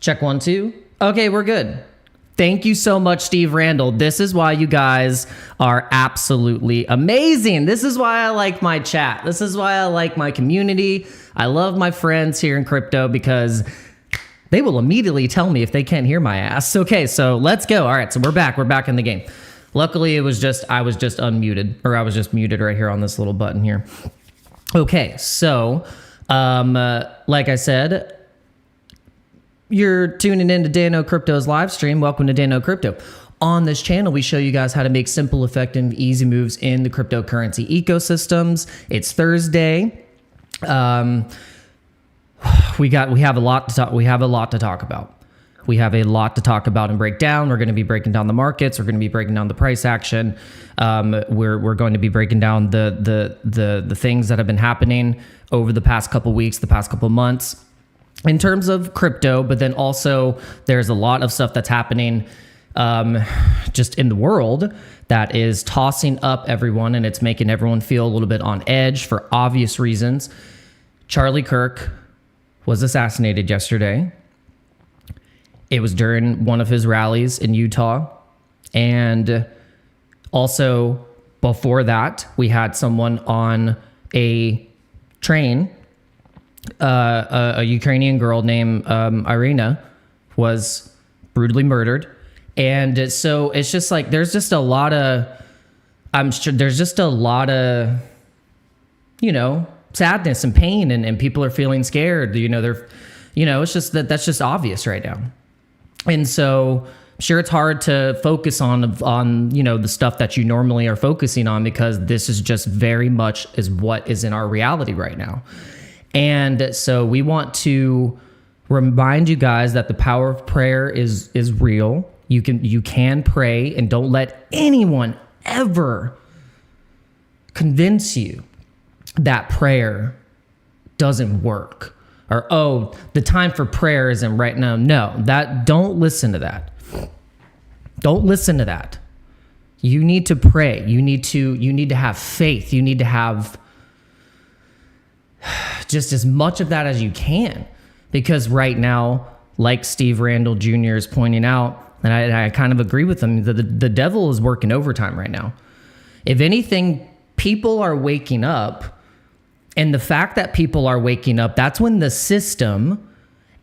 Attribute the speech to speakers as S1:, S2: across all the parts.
S1: Check 1, 2. Okay, we're good. Thank you so much, Steve Randall. This is why you guys are absolutely amazing. This is why I like my chat. This is why I like my community. I love my friends here in crypto because they will immediately tell me if they can't hear my ass. Okay, so let's go. All right, so we're back. We're back in the game. Luckily, I was just unmuted, or I was just muted right here on this little button here. Okay, so like I said, you're tuning in to Dano Crypto's live stream. Welcome to Dano Crypto. On this channel, we show you guys how to make simple, effective, easy moves in the cryptocurrency ecosystems. It's Thursday. We have a lot to talk. We have a lot to talk about. We have a lot to talk about and break down. We're going to be breaking down the markets. We're going to be breaking down the price action. We're going to be breaking down the things that have been happening over the past couple weeks, the past couple months, in terms of crypto. But then also there's a lot of stuff that's happening just in the world that is tossing up everyone, and it's making everyone feel a little bit on edge for obvious reasons. Charlie Kirk was assassinated yesterday. It was during one of his rallies in Utah. And also before that, we had someone on a train, a Ukrainian girl named Irina was brutally murdered. And so it's just like, there's just a lot of, I'm sure there's just a lot of, sadness and pain, and people are feeling scared. It's just that's just obvious right now. And so sure, it's hard to focus on the stuff that you normally are focusing on, because this is just very much is what is in our reality right now. And so we want to remind you guys that the power of prayer is real. You can pray, and don't let anyone ever convince you that prayer doesn't work, or, oh, the time for prayer isn't right now. No, don't listen to that. Don't listen to that. You need to pray. You need to have faith. You need to have just as much of that as you can, because right now, like Steve Randall Jr. is pointing out, and I kind of agree with him, the devil is working overtime right now. If anything, people are waking up. And the fact that people are waking up, that's when the system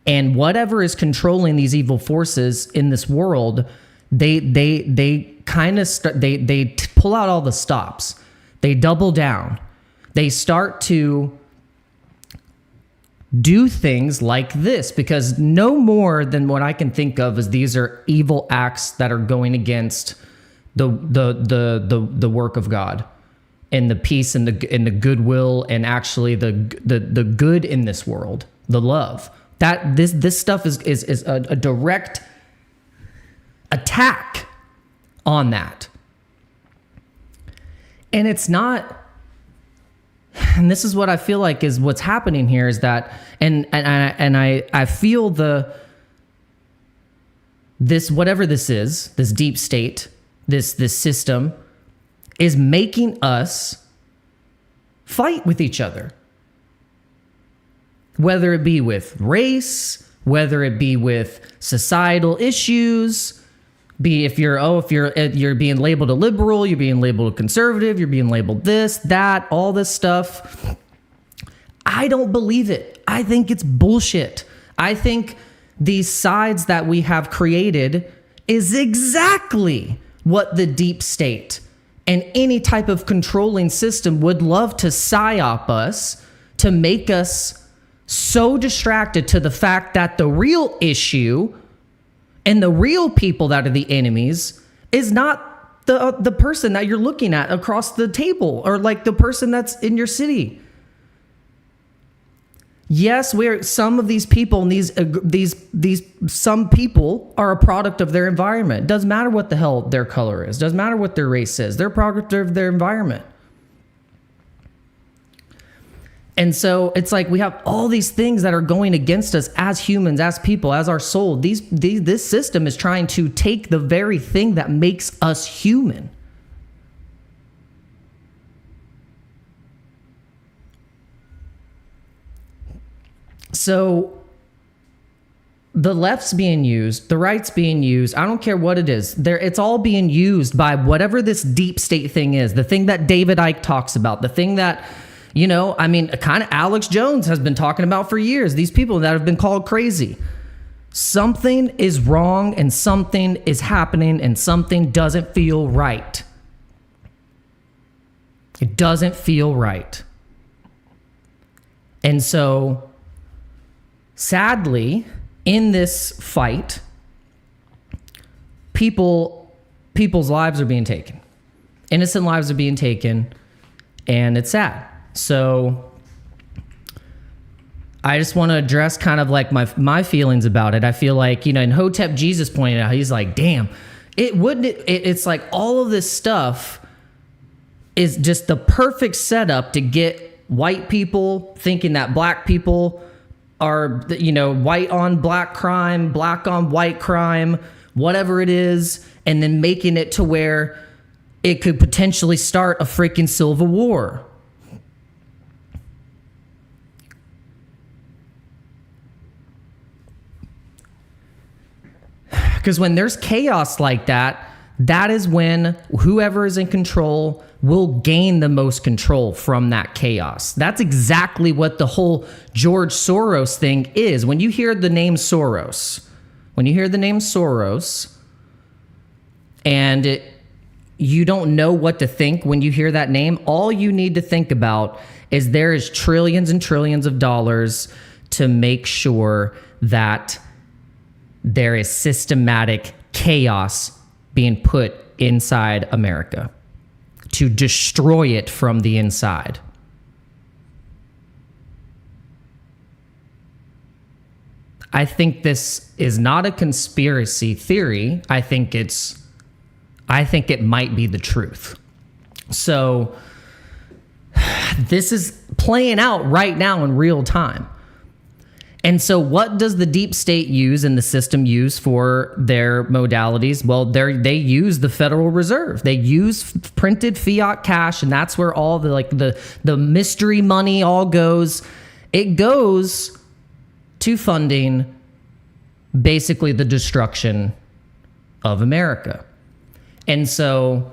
S1: and whatever is controlling these evil forces in this world, they pull out all the stops. They double down. They start to do things like this, because no more than what I can think of is these are evil acts that are going against the work of God, and the peace and the goodwill, and actually the good in this world, the love. That this stuff is a direct attack on that. And it's not, and this is what I feel like is what's happening here, is that, and I feel this whatever this is, this deep state, this system, is making us fight with each other. Whether it be with race, whether it be with societal issues, if you're being labeled a liberal, you're being labeled a conservative, you're being labeled this, that, all this stuff. I don't believe it. I think it's bullshit. I think these sides that we have created is exactly what the deep state and any type of controlling system would love to psyop us, to make us so distracted to the fact that the real issue and the real people that are the enemies is not the person that you're looking at across the table, or like the person that's in your city. Yes, some of these people, and some people are a product of their environment. It doesn't matter what the hell their color is. Doesn't matter what their race is. They're a product of their environment. And so it's like we have all these things that are going against us as humans, as people, as our soul. This system is trying to take the very thing that makes us human. So the left's being used, the right's being used. I don't care what it is. It's all being used by whatever this deep state thing is, the thing that David Icke talks about, the thing that, kind of Alex Jones has been talking about for years, these people that have been called crazy. Something is wrong and something is happening and something doesn't feel right. It doesn't feel right. And so, sadly, in this fight, people's lives are being taken. Innocent lives are being taken, and it's sad. So I just want to address kind of like my feelings about it. I feel like, and Hotep Jesus pointed out, he's like, damn, it's like all of this stuff is just the perfect setup to get white people thinking that black people are, white on black crime, black on white crime, whatever it is, and then making it to where it could potentially start a freaking civil war. Because when there's chaos like that, that is when whoever is in control will gain the most control from that chaos. That's exactly what the whole George Soros thing is. When you hear the name Soros, and you don't know what to think when you hear that name, all you need to think about is there is trillions and trillions of dollars to make sure that there is systematic chaos being put inside America to destroy it from the inside. I think this is not a conspiracy theory. I think it might be the truth. So this is playing out right now in real time. And so what does the deep state use and the system use for their modalities? Well, they use the Federal Reserve. They use printed fiat cash, and that's where all the mystery money all goes. It goes to funding basically the destruction of America. And so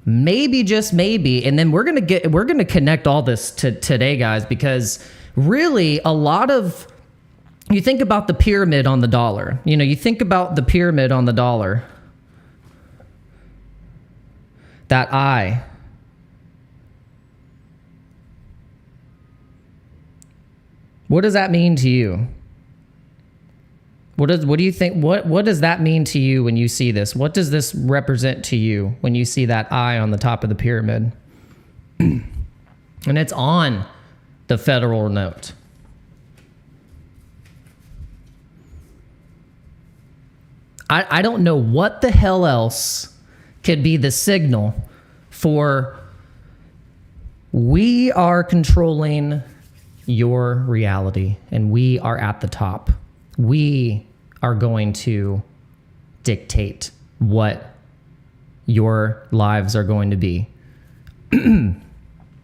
S1: maybe, just maybe, and then we're gonna connect all this to today, guys, because really a lot of, you think about the pyramid on the dollar. You think about the pyramid on the dollar. That eye. What does that mean to you? What do you think? What does that mean to you when you see this? What does this represent to you when you see that eye on the top of the pyramid? And it's on the federal note. I don't know what the hell else could be the signal for we are controlling your reality and we are at the top. We are going to dictate what your lives are going to be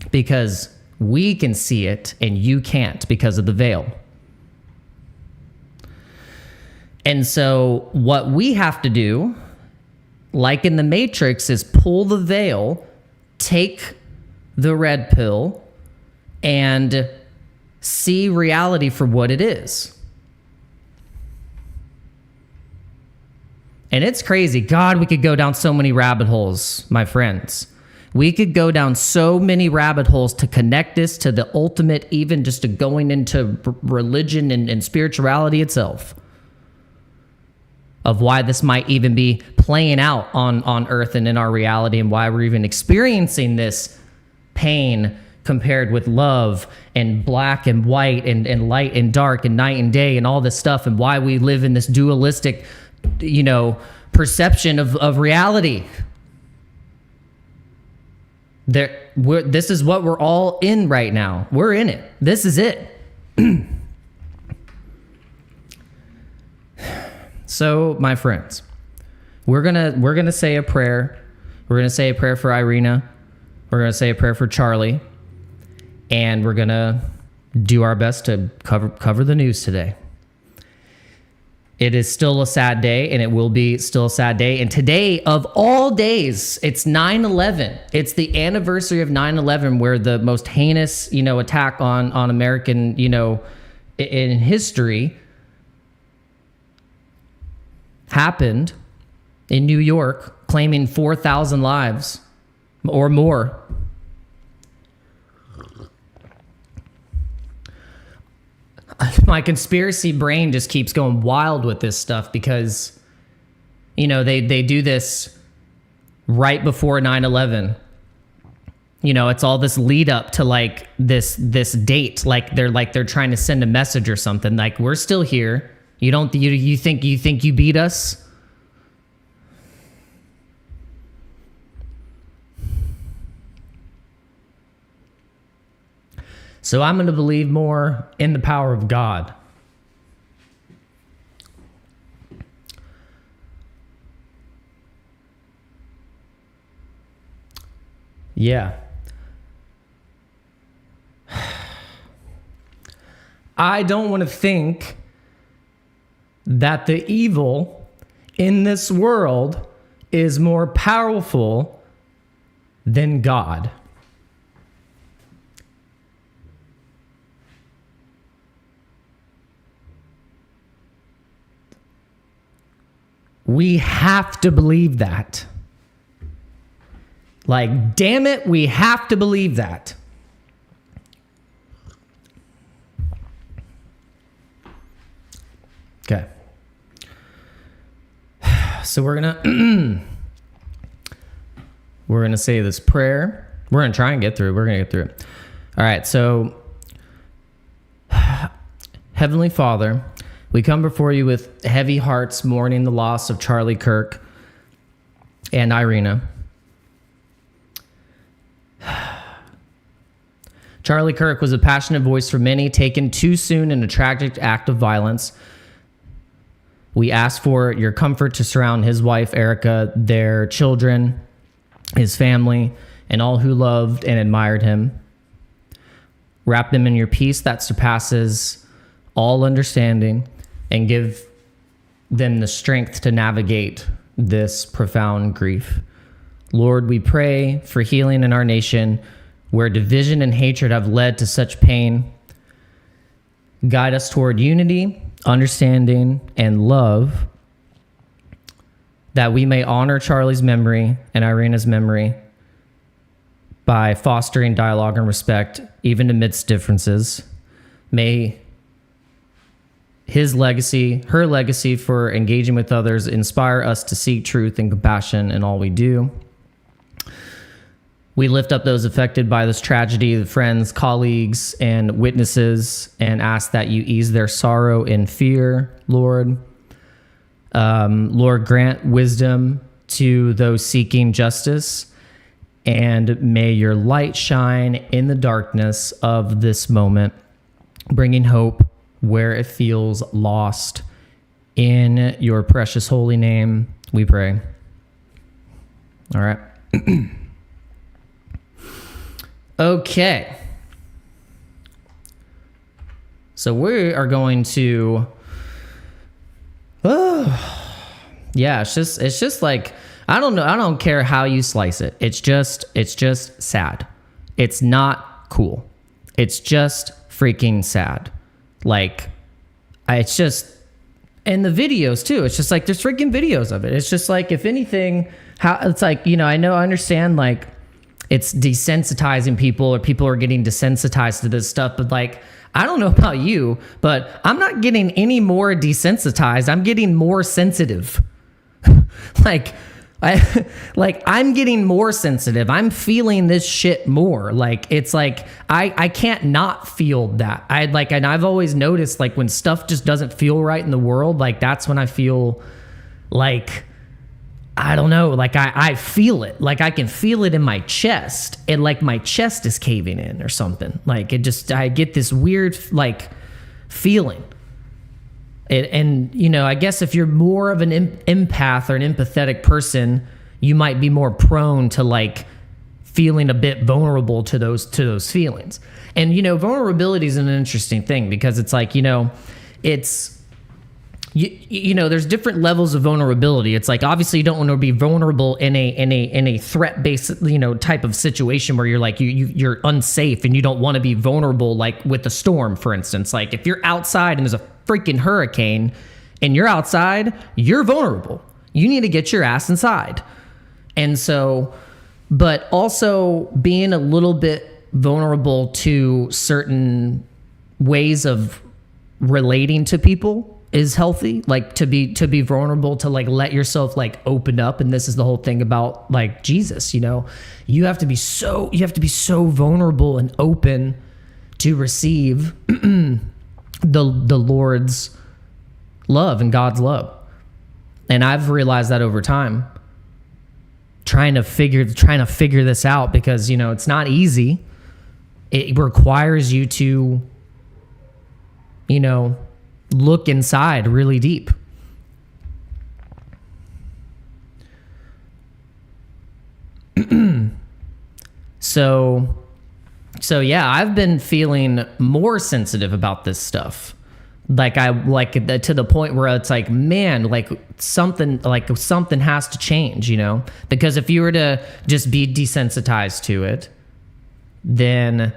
S1: because we can see it and you can't because of the veil. And so what we have to do, like in the Matrix, is pull the veil, take the red pill, and see reality for what it is. And it's crazy. God, we could go down so many rabbit holes, my friends. We could go down so many rabbit holes to connect this to the ultimate, even just to going into religion and spirituality itself, of why this might even be playing out on Earth and in our reality, and why we're even experiencing this pain compared with love and black and white and light and dark and night and day and all this stuff, and why we live in this dualistic, perception of reality. This is what we're all in right now. We're in it. This is it. So, my friends, we're gonna say a prayer. We're gonna say a prayer for Irina. We're gonna say a prayer for Charlie, and we're gonna do our best to cover the news today. It is still a sad day, and it will be still a sad day. And today, of all days, it's 9/11. It's the anniversary of 9/11, where the most heinous, attack on American, in history happened in New York, claiming 4,000 lives or more. My conspiracy brain just keeps going wild with this stuff because, they do this right before 9/11. It's all this lead up to like this date. Like they're trying to send a message or something. Like, we're still here. You think you beat us? So I'm going to believe more in the power of God. Yeah. I don't want to think that the evil in this world is more powerful than God. We have to believe that. Like, damn it, we have to believe that. Okay. So we're gonna say this prayer. We're gonna try and get through it. We're gonna get through it. All right. So, Heavenly Father, we come before you with heavy hearts, mourning the loss of Charlie Kirk and Irina. Charlie Kirk was a passionate voice for many, taken too soon in a tragic act of violence. We ask for your comfort to surround his wife, Erica, their children, his family, and all who loved and admired him. Wrap them in your peace that surpasses all understanding, and give them the strength to navigate this profound grief. Lord, we pray for healing in our nation, where division and hatred have led to such pain. Guide us toward unity, understanding, and love, that we may honor Charlie's memory and Irina's memory by fostering dialogue and respect, even amidst differences. May his legacy, her legacy for engaging with others, inspire us to seek truth and compassion in all we do. We lift up those affected by this tragedy, the friends, colleagues, and witnesses, and ask that you ease their sorrow and fear, Lord. Lord, grant wisdom to those seeking justice, and may your light shine in the darkness of this moment, bringing hope where it feels lost. In your precious holy name, we pray. All right. Okay. So we are going to, it's just like, I don't know. I don't care how you slice it. It's just sad. It's not cool. It's just freaking sad. Like, it's just, and the videos too. It's just like, there's freaking videos of it. It's just like, if anything, how it's like, I understand like it's desensitizing people, or people are getting desensitized to this stuff. But like, I don't know about you, but I'm not getting any more desensitized. I'm getting more sensitive. I'm getting more sensitive. I'm feeling this shit more. Like, it's like, I can't not feel that. And I've always noticed, like, when stuff just doesn't feel right in the world, like, that's when I feel like, I don't know, like I feel it. Like, I can feel it in my chest, and like my chest is caving in or something. Like, I get this weird, like, feeling. And I guess if you're more of an empath or an empathetic person, you might be more prone to like feeling a bit vulnerable to those feelings. And vulnerability is an interesting thing, because it's like, you know, there's different levels of vulnerability. It's like, obviously you don't want to be vulnerable in a threat based, you know, type of situation where you're like, you're unsafe and you don't want to be vulnerable, like with a storm, for instance. Like if you're outside and there's a freaking hurricane and you're outside, you're vulnerable. You need to get your ass inside. And so, but also being a little bit vulnerable to certain ways of relating to people is healthy. Like to be vulnerable, to like let yourself like open up. And this is the whole thing about like Jesus, you know, you have to be so vulnerable and open to receive the Lord's love and God's love. And I've realized that over time, trying to figure this out, because, you know, it's not easy. It requires you to, you know, look inside really deep. So yeah, I've been feeling more sensitive about this stuff. Like to the point where it's like, man, like something has to change, you know? Because if you were to just be desensitized to it, then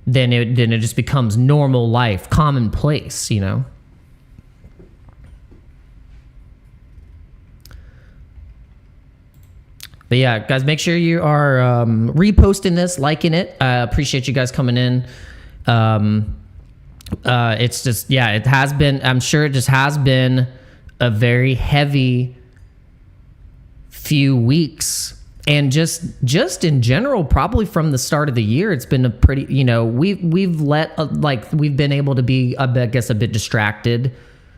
S1: it just becomes normal life, commonplace, you know? But yeah, guys, make sure you are reposting this, liking it. I appreciate you guys coming in. It's just, yeah, it has been, I'm sure it just has been a very heavy few weeks. And just in general, probably from the start of the year, it's been a pretty, you know, we've been able to be, I guess, a bit distracted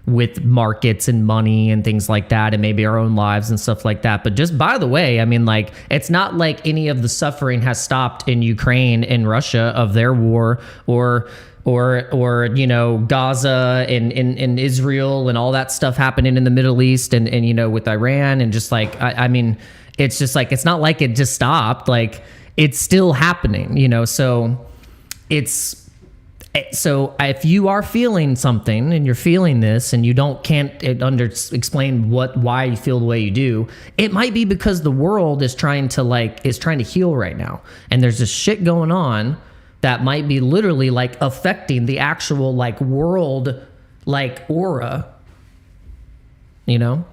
S1: with markets and money and things like that, and maybe our own lives and stuff like that. But just by the way, I mean, like, it's not like any of the suffering has stopped in Ukraine and Russia of their war, or you know, Gaza and Israel and all that stuff happening in the Middle East and you know, with Iran, and just like, I mean, it's just like, it's not like it just stopped. Like, it's still happening, you know? So if you are feeling something and you're feeling this and you can't explain why you feel the way you do, it might be because the world is trying to heal right now. And there's this shit going on that might be literally like affecting the actual like world, like aura, you know?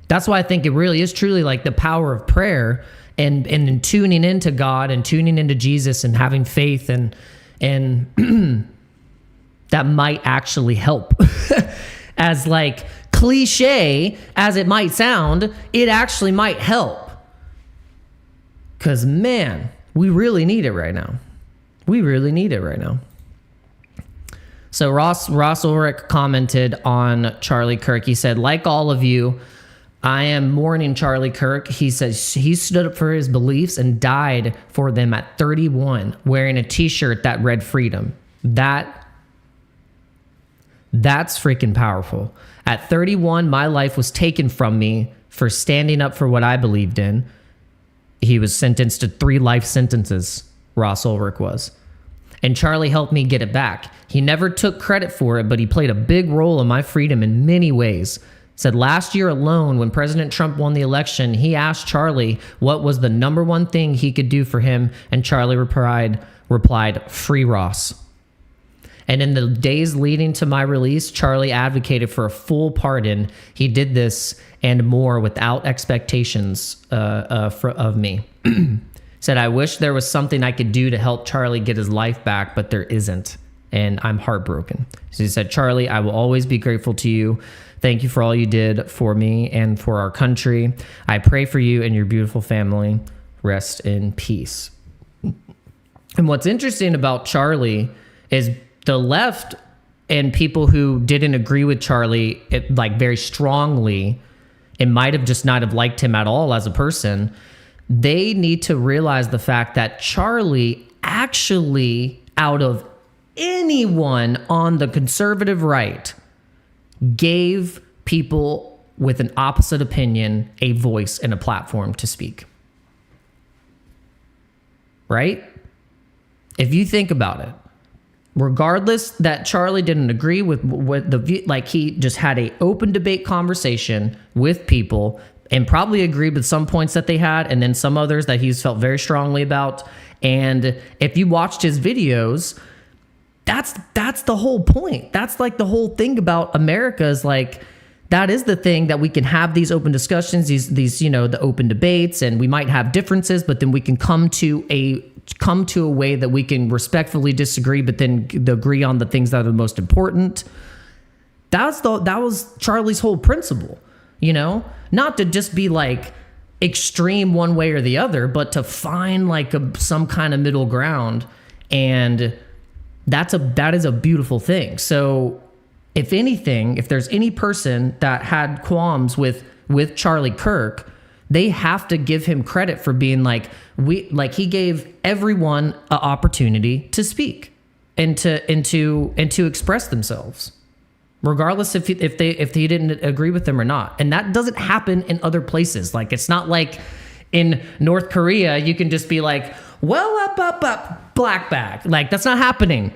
S1: That's why I think it really is truly like the power of prayer and in tuning into God and tuning into Jesus and having faith, and that might actually help. As like cliche as it might sound, it actually might help. 'Cause man, we really need it right now. We really need it right now. So Ross Ulrich commented on Charlie Kirk. He said, like all of you, I am mourning Charlie Kirk. He says he stood up for his beliefs and died for them at 31, wearing a t-shirt that read freedom. That's freaking powerful. At 31, my life was taken from me for standing up for what I believed in. He was sentenced to 3 life sentences, Ross Ulrich was. And Charlie helped me get it back. He never took credit for it, but he played a big role in my freedom in many ways. Said last year alone, when President Trump won the election, he asked Charlie what was the number one thing he could do for him, and Charlie replied, free Ross. And in the days leading to my release, Charlie advocated for a full pardon. He did this and more without expectations of me. Said, I wish there was something I could do to help Charlie get his life back, but there isn't, and I'm heartbroken. So he said, Charlie, I will always be grateful to you. Thank you for all you did for me and for our country. I pray for you and your beautiful family. Rest in peace. And what's interesting about Charlie is the left and people who didn't agree with Charlie, like very strongly, and might have just not have liked him at all as a person, they need to realize the fact that Charlie actually, out of anyone on the conservative right, gave people with an opposite opinion a voice and a platform to speak. Right? If you think about it, regardless that Charlie didn't agree with what like he just had a open debate conversation with people and probably agreed with some points that they had, and then some others that he's felt very strongly about. And if you watched his videos, that's the whole point. That's like the whole thing about America is like, that is the thing, that we can have these open discussions, these the open debates, and we might have differences, but then we can come to a way that we can respectfully disagree, but then agree on the things that are the most important. That was Charlie's whole principle, not to just be like extreme one way or the other, but to find like some kind of middle ground. And that is a beautiful thing. So if anything, if there's any person that had qualms with Charlie Kirk, they have to give him credit for being like, he gave everyone an opportunity to speak and to express themselves, regardless if he didn't agree with them or not. And that doesn't happen in other places. Like, it's not like in North Korea you can just be like, well, up, black bag. Like, that's not happening.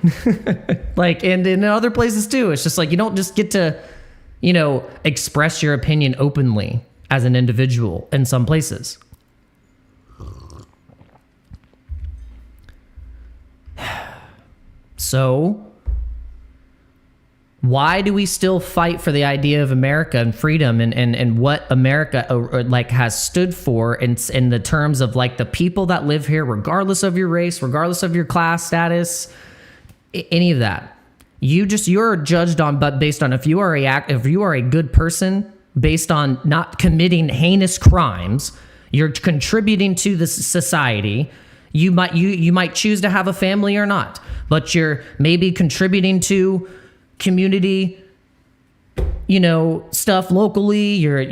S1: Like, and in other places too, it's just like, you don't just get to, express your opinion openly as an individual in some places. So why do we still fight for the idea of America and freedom and what America has stood for in the terms of like the people that live here, regardless of your race, regardless of your class status, any of that? You're judged on, but based on if you are a good person, based on not committing heinous crimes, you're contributing to the society. You might choose to have a family or not, but you're maybe contributing to community, stuff locally. You're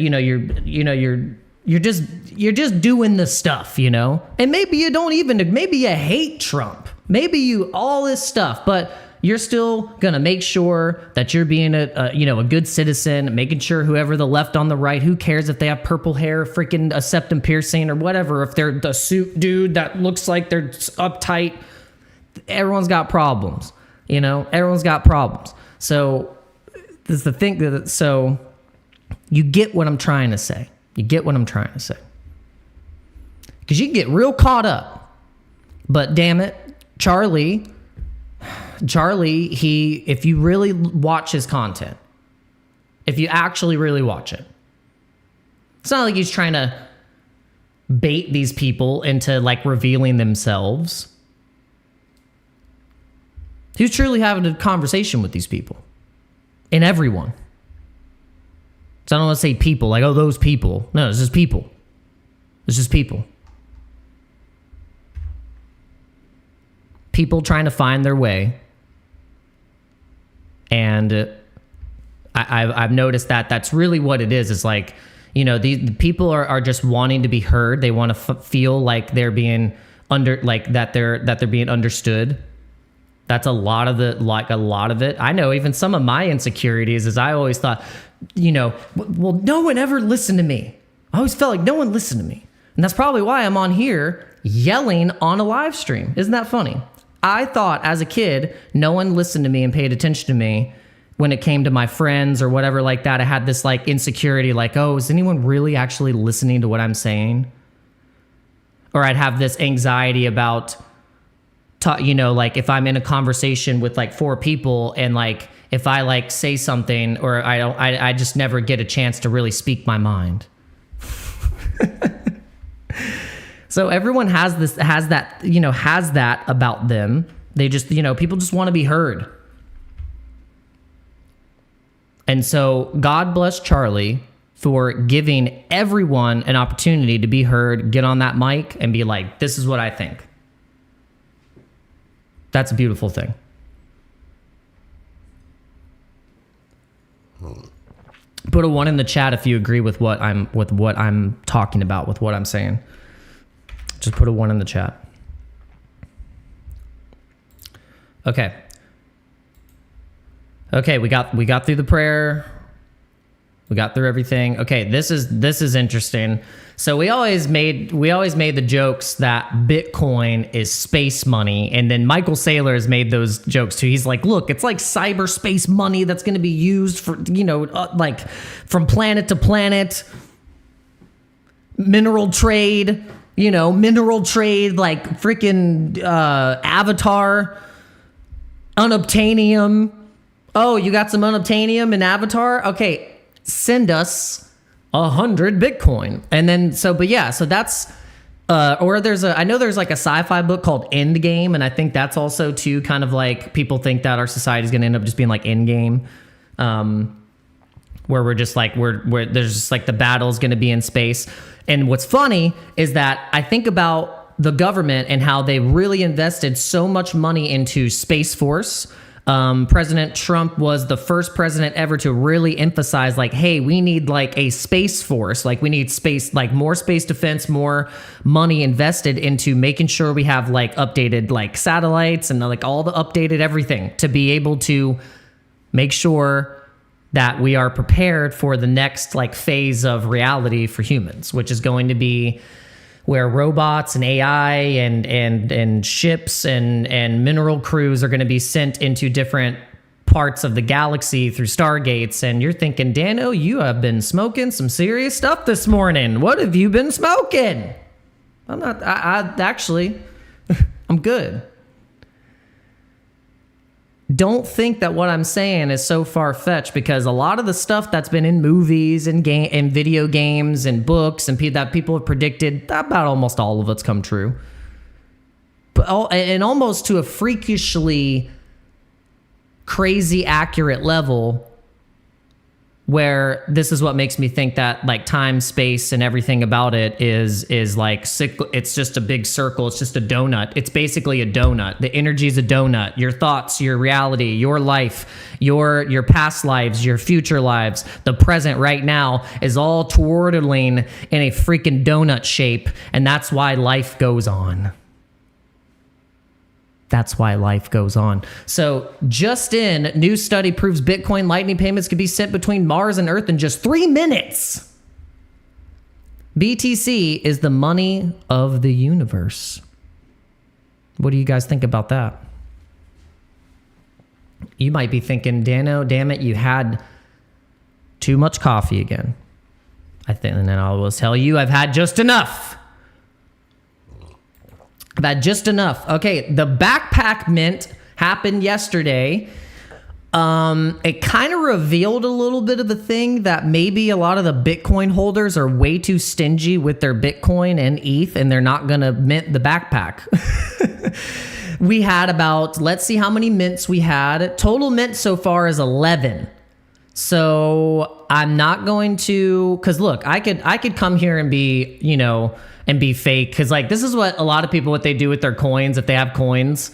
S1: just doing the stuff, and maybe you hate Trump, maybe you all this stuff, but you're still gonna make sure that you're being a good citizen, making sure whoever the left on the right, who cares if they have purple hair, freaking a septum piercing or whatever, if they're the suit dude that looks like they're uptight. Everyone's got problems, everyone's got problems. So this is the thing. So you get what I'm trying to say. Because you can get real caught up. But damn it, Charlie, if you really watch his content, if you actually really watch it, it's not like he's trying to bait these people into like revealing themselves. He was truly having a conversation with these people and everyone. So I don't want to say people like, oh, those people. No, it's just people. People trying to find their way. And I've noticed that that's really what it is. It's like, the people are just wanting to be heard. They want to feel like they're being that they're being understood. That's a lot of it. I know even some of my insecurities is I always thought, well, no one ever listened to me. I always felt like no one listened to me. And that's probably why I'm on here yelling on a live stream. Isn't that funny? I thought as a kid, no one listened to me and paid attention to me when it came to my friends or whatever like that. I had this like insecurity, like, oh, is anyone really actually listening to what I'm saying? Or I'd have this anxiety about, like if I'm in a conversation with like 4 people and like if I like say something or I just never get a chance to really speak my mind. So everyone has that about them. They just, people just want to be heard. And so God bless Charlie for giving everyone an opportunity to be heard, get on that mic and be like, this is what I think. That's a beautiful thing. Put a 1 in the chat if you agree with what I'm talking about, with what I'm saying. Just put a 1 in the chat. Okay, we got through the prayer. We got through everything. Okay, this is interesting. So we always made the jokes that Bitcoin is space money, and then Michael Saylor has made those jokes too. He's like, look, it's like cyberspace money that's going to be used for, like from planet to planet, mineral trade, like freaking Avatar, unobtainium. Oh, you got some unobtainium in Avatar? Okay, send us 100 Bitcoin. And then, so that's, or I know there's like a sci-fi book called Endgame, and I think that's also too kind of like, people think that our society is going to end up just being like Endgame, where we're just like, where there's just like the battle's going to be in space. And what's funny is that I think about the government and how they really invested so much money into Space Force. President Trump was the first president ever to really emphasize like, hey, we need like a space force. Like we need space, like more space defense, more money invested into making sure we have like updated like satellites and like all the updated everything to be able to make sure that we are prepared for the next like phase of reality for humans, which is going to be where robots and AI and ships and mineral crews are going to be sent into different parts of the galaxy through stargates. And you're thinking, Dano, you have been smoking some serious stuff this morning. What have you been smoking? I'm not, I actually, I'm good. Don't think that what I'm saying is so far-fetched, because a lot of the stuff that's been in movies and video games and books and that people have predicted, about almost all of it's come true. And almost to a freakishly crazy accurate level, where this is what makes me think that like time, space, and everything about it is like it's just a big circle. It's just a donut. It's basically a donut. The energy is a donut. Your thoughts, your reality, your life, your past lives, your future lives, the present right now is all twirling in a freaking donut shape, and that's why life goes on. That's why life goes on. So just in, new study proves Bitcoin Lightning payments can be sent between Mars and Earth in just 3 minutes. BTC is the money of the universe. What do you guys think about that? You might be thinking, Dano, damn it, you had too much coffee again. And then I will tell you, I've had just enough. About just enough. Okay, the backpack mint happened yesterday. It kind of revealed a little bit of a thing that maybe a lot of the Bitcoin holders are way too stingy with their Bitcoin and ETH, and they're not going to mint the backpack. We had about, let's see how many mints we had. Total mint so far is 11. So I'm not going to, because look, I could come here and be, and be fake, because like this is what a lot of people, what they do with their coins, if they have coins,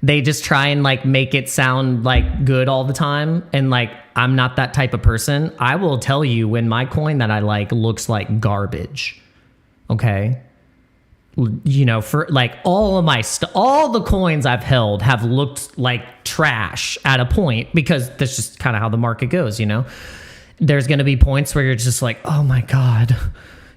S1: they just try and like make it sound like good all the time. And like, I'm not that type of person. I will tell you when my coin that I like looks like garbage. Okay, for like all the coins I've held have looked like trash at a point, because that's just kind of how the market goes. There's going to be points where you're just like, oh my God.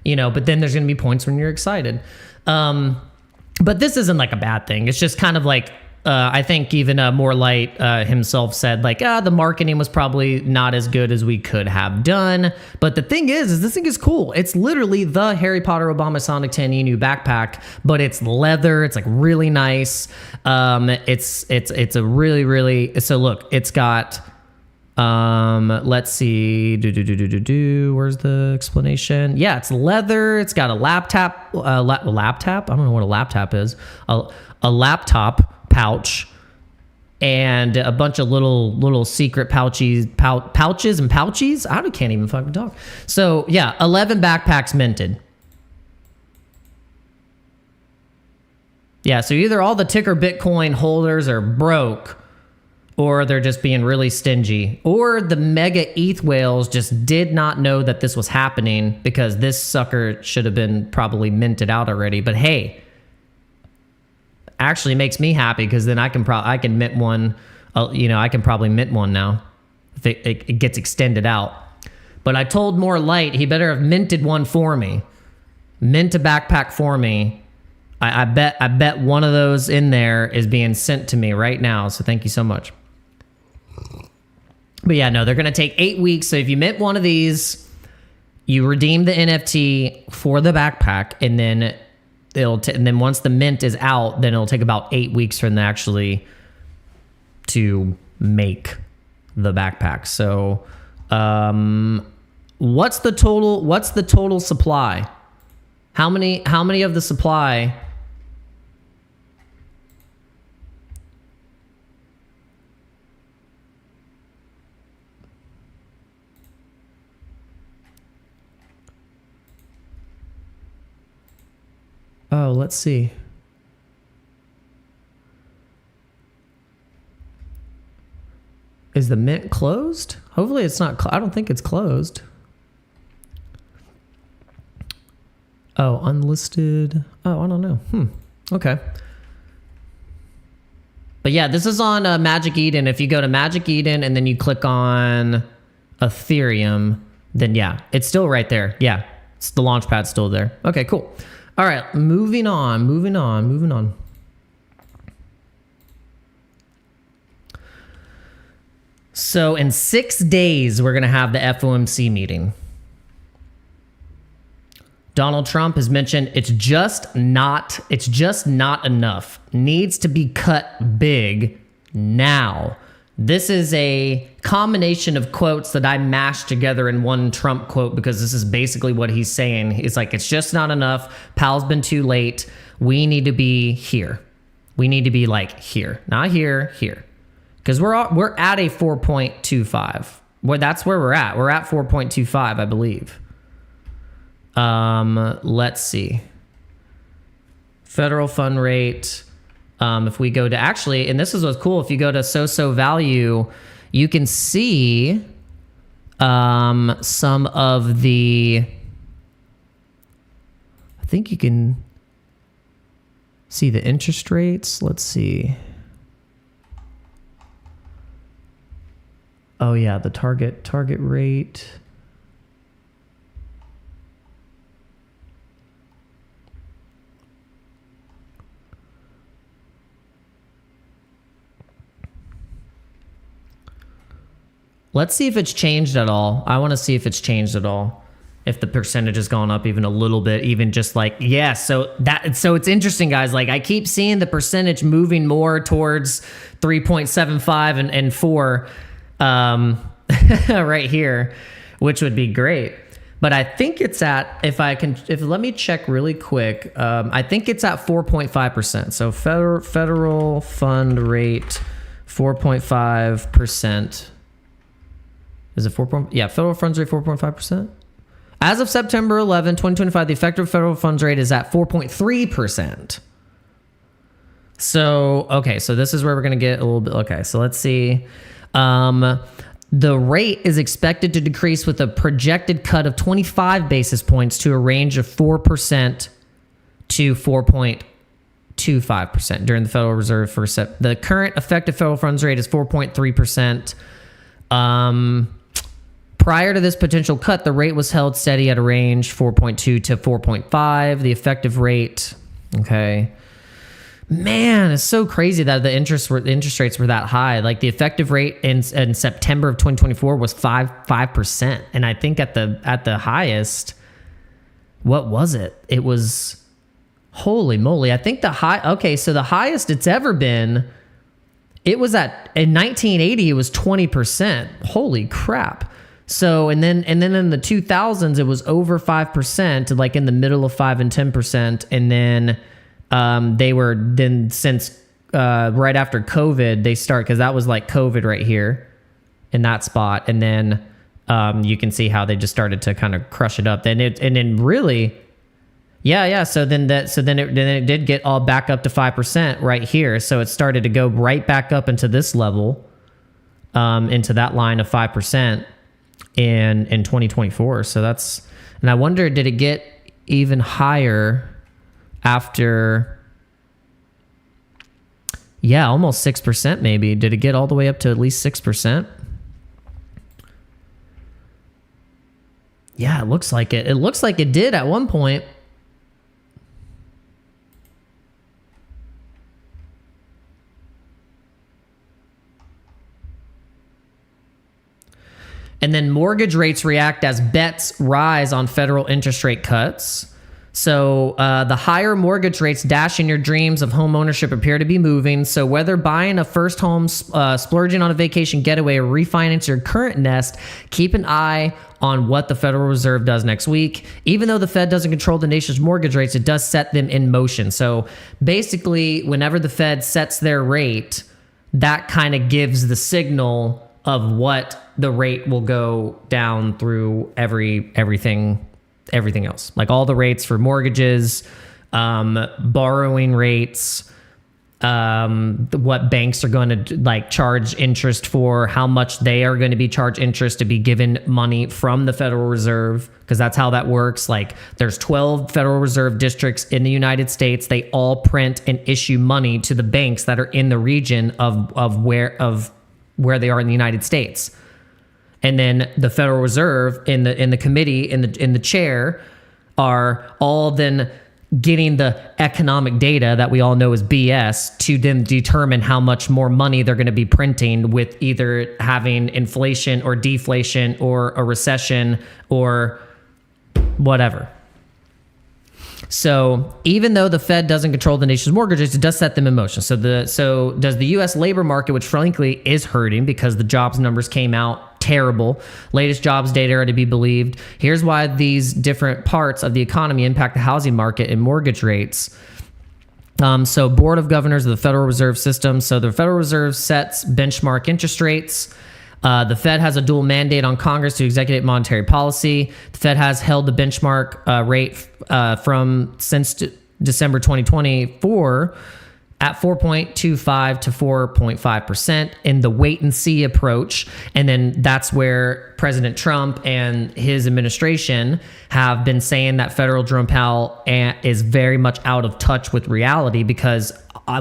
S1: But then there's going to be points when you're excited. But this isn't like a bad thing. It's just kind of like, I think even More Light himself said like, the marketing was probably not as good as we could have done. But the thing is this thing is cool. It's literally the Harry Potter Obama Sonic 10 Inu backpack, but it's leather. It's like really nice. It's a really, really, so look, it's got, let's see. Where's the explanation? Yeah, it's leather. It's got a laptop. Laptop. I don't know what a laptop is. A laptop pouch, and a bunch of little secret pouches and pouchies. I can't even fucking talk. So yeah, 11 backpacks minted. Yeah. So either all the ticker Bitcoin holders are broke, or they're just being really stingy, or the mega ETH whales just did not know that this was happening, because this sucker should have been probably minted out already. But hey, actually makes me happy, because then I can mint one. I can probably mint one now if it gets extended out. But I told More Light he better have minted one for me. Mint a backpack for me. I bet one of those in there is being sent to me right now. So thank you so much. But yeah, no, they're going to take 8 weeks. So if you mint one of these, you redeem the NFT for the backpack, and then and then once the mint is out, then it'll take about 8 weeks for them actually to make the backpack. So what's the total supply? How many of the supply? Oh, let's see. Is the mint closed? Hopefully it's not. I don't think it's closed. Oh, unlisted. Oh, I don't know. Okay. But yeah, this is on Magic Eden. If you go to Magic Eden and then you click on Ethereum, then yeah, it's still right there. Yeah, the launch pad's still there. Okay, cool. All right, moving on. So in 6 days, we're going to have the FOMC meeting. Donald Trump has mentioned it's just not enough. Needs to be cut big now. This is a combination of quotes that I mashed together in one Trump quote because this is basically what he's saying. He's like, it's just not enough. Powell's been too late. We need to be here. We need to be like here, not here, here. Because we're at a 4.25. Well, that's where we're at. We're at 4.25, I believe. Let's see. Federal fund rate. If we go to actually, and this is what's cool, if you go to so value, you can see some of the, I think you can see the interest rates. Let's see. Oh yeah, the target rate. Let's see if it's changed at all. I want to see if it's changed at all. If the percentage has gone up even a little bit, even just like, yeah. So it's interesting, guys. Like I keep seeing the percentage moving more towards 3.75 and 4 right here, which would be great. But I think it's at, let me check really quick. I think it's at 4.5%. So federal fund rate, 4.5%. Is it 4. Yeah, federal funds rate 4.5%. As of September 11, 2025, the effective federal funds rate is at 4.3%. So, okay, so this is where we're going to get a little bit. Okay, so let's see. The rate is expected to decrease with a projected cut of 25 basis points to a range of 4% to 4.25% during the Federal Reserve for the current effective federal funds rate is 4.3%. Prior to this potential cut, the rate was held steady at a range 4.2 to 4.5. The effective rate, okay. Man, it's so crazy that the interest rates were that high. Like the effective rate in September of 2024 was 5%, and I think at the highest, what was it? It was, holy moly! I think the high. Okay, so the highest it's ever been. It was in 1980. It was 20%. Holy crap! So and then in the 2000s it was over 5%, like in the middle of 5 and 10%, and then they were then since right after COVID they start, because that was like COVID right here in that spot, and then you can see how they just started to kind of crush it up. Then really. Yeah. So then it did get all back up to 5% right here. So it started to go right back up into this level, into that line of 5% in 2024. So that's, and I wonder, did it get even higher after? Yeah, almost 6% maybe. Did it get all the way up to at least 6%? Yeah, it looks like it. It looks like it did at one point. And then mortgage rates react as bets rise on federal interest rate cuts. So the higher mortgage rates dashing your dreams of home ownership appear to be moving. So whether buying a first home, splurging on a vacation getaway, or refinance your current nest, keep an eye on what the Federal Reserve does next week. Even though the Fed doesn't control the nation's mortgage rates, it does set them in motion. So basically, whenever the Fed sets their rate, that kind of gives the signal of what the rate will go down through everything else, like all the rates for mortgages, borrowing rates, what banks are going to like charge interest for, how much they are going to be charged interest to be given money from the Federal Reserve, because that's how that works. Like there's 12 Federal Reserve districts in the United States. They all print and issue money to the banks that are in the region of where they are in the United States. And then the Federal Reserve in the committee, in the chair, are all then getting the economic data that we all know is BS to then determine how much more money they're going to be printing with either having inflation or deflation or a recession or whatever. So even though the Fed doesn't control the nation's mortgages, it does set them in motion. So does the U.S. labor market, which frankly is hurting because the jobs numbers came out terrible. Latest jobs data are to be believed. Here's why these different parts of the economy impact the housing market and mortgage rates. So Board of Governors of the Federal Reserve System. So the Federal Reserve sets benchmark interest rates. The Fed has a dual mandate on Congress to execute monetary policy. The Fed has held the benchmark rate since December 2024 at 4.25 to 4.5% in the wait and see approach. And then that's where President Trump and his administration have been saying that federal Jerome Powell is very much out of touch with reality, because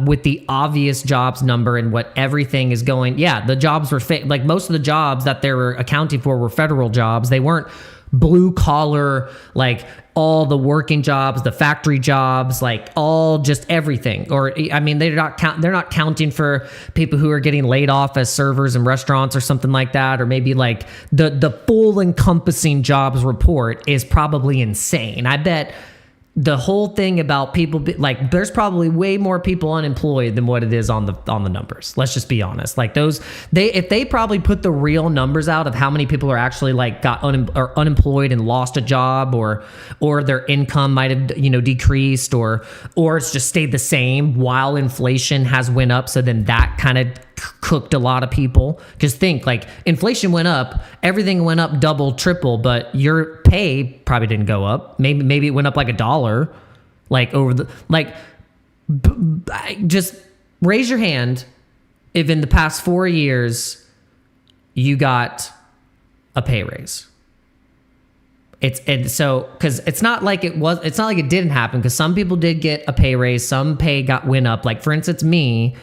S1: with the obvious jobs number and what everything is going, the jobs were like most of the jobs that they were accounting for were federal jobs. They weren't blue collar, like all the working jobs, the factory jobs, like all just everything. Or I mean, they're not counting for people who are getting laid off as servers in restaurants or something like that. Or maybe like the full encompassing jobs report is probably insane. I bet the whole thing about people like there's probably way more people unemployed than what it is on the numbers. Let's just be honest. Like if they probably put the real numbers out of how many people are actually like got unemployed and lost a job, or their income might have decreased, or it's just stayed the same while inflation has went up. So then that kind of cooked a lot of people, because think like inflation went up, everything went up double, triple, but your pay probably didn't go up. Maybe it went up like $1, like over the just raise your hand if in the past 4 years you got a pay raise. It's not like it didn't happen, because some people did get a pay raise, some pay went up. Like for instance, me,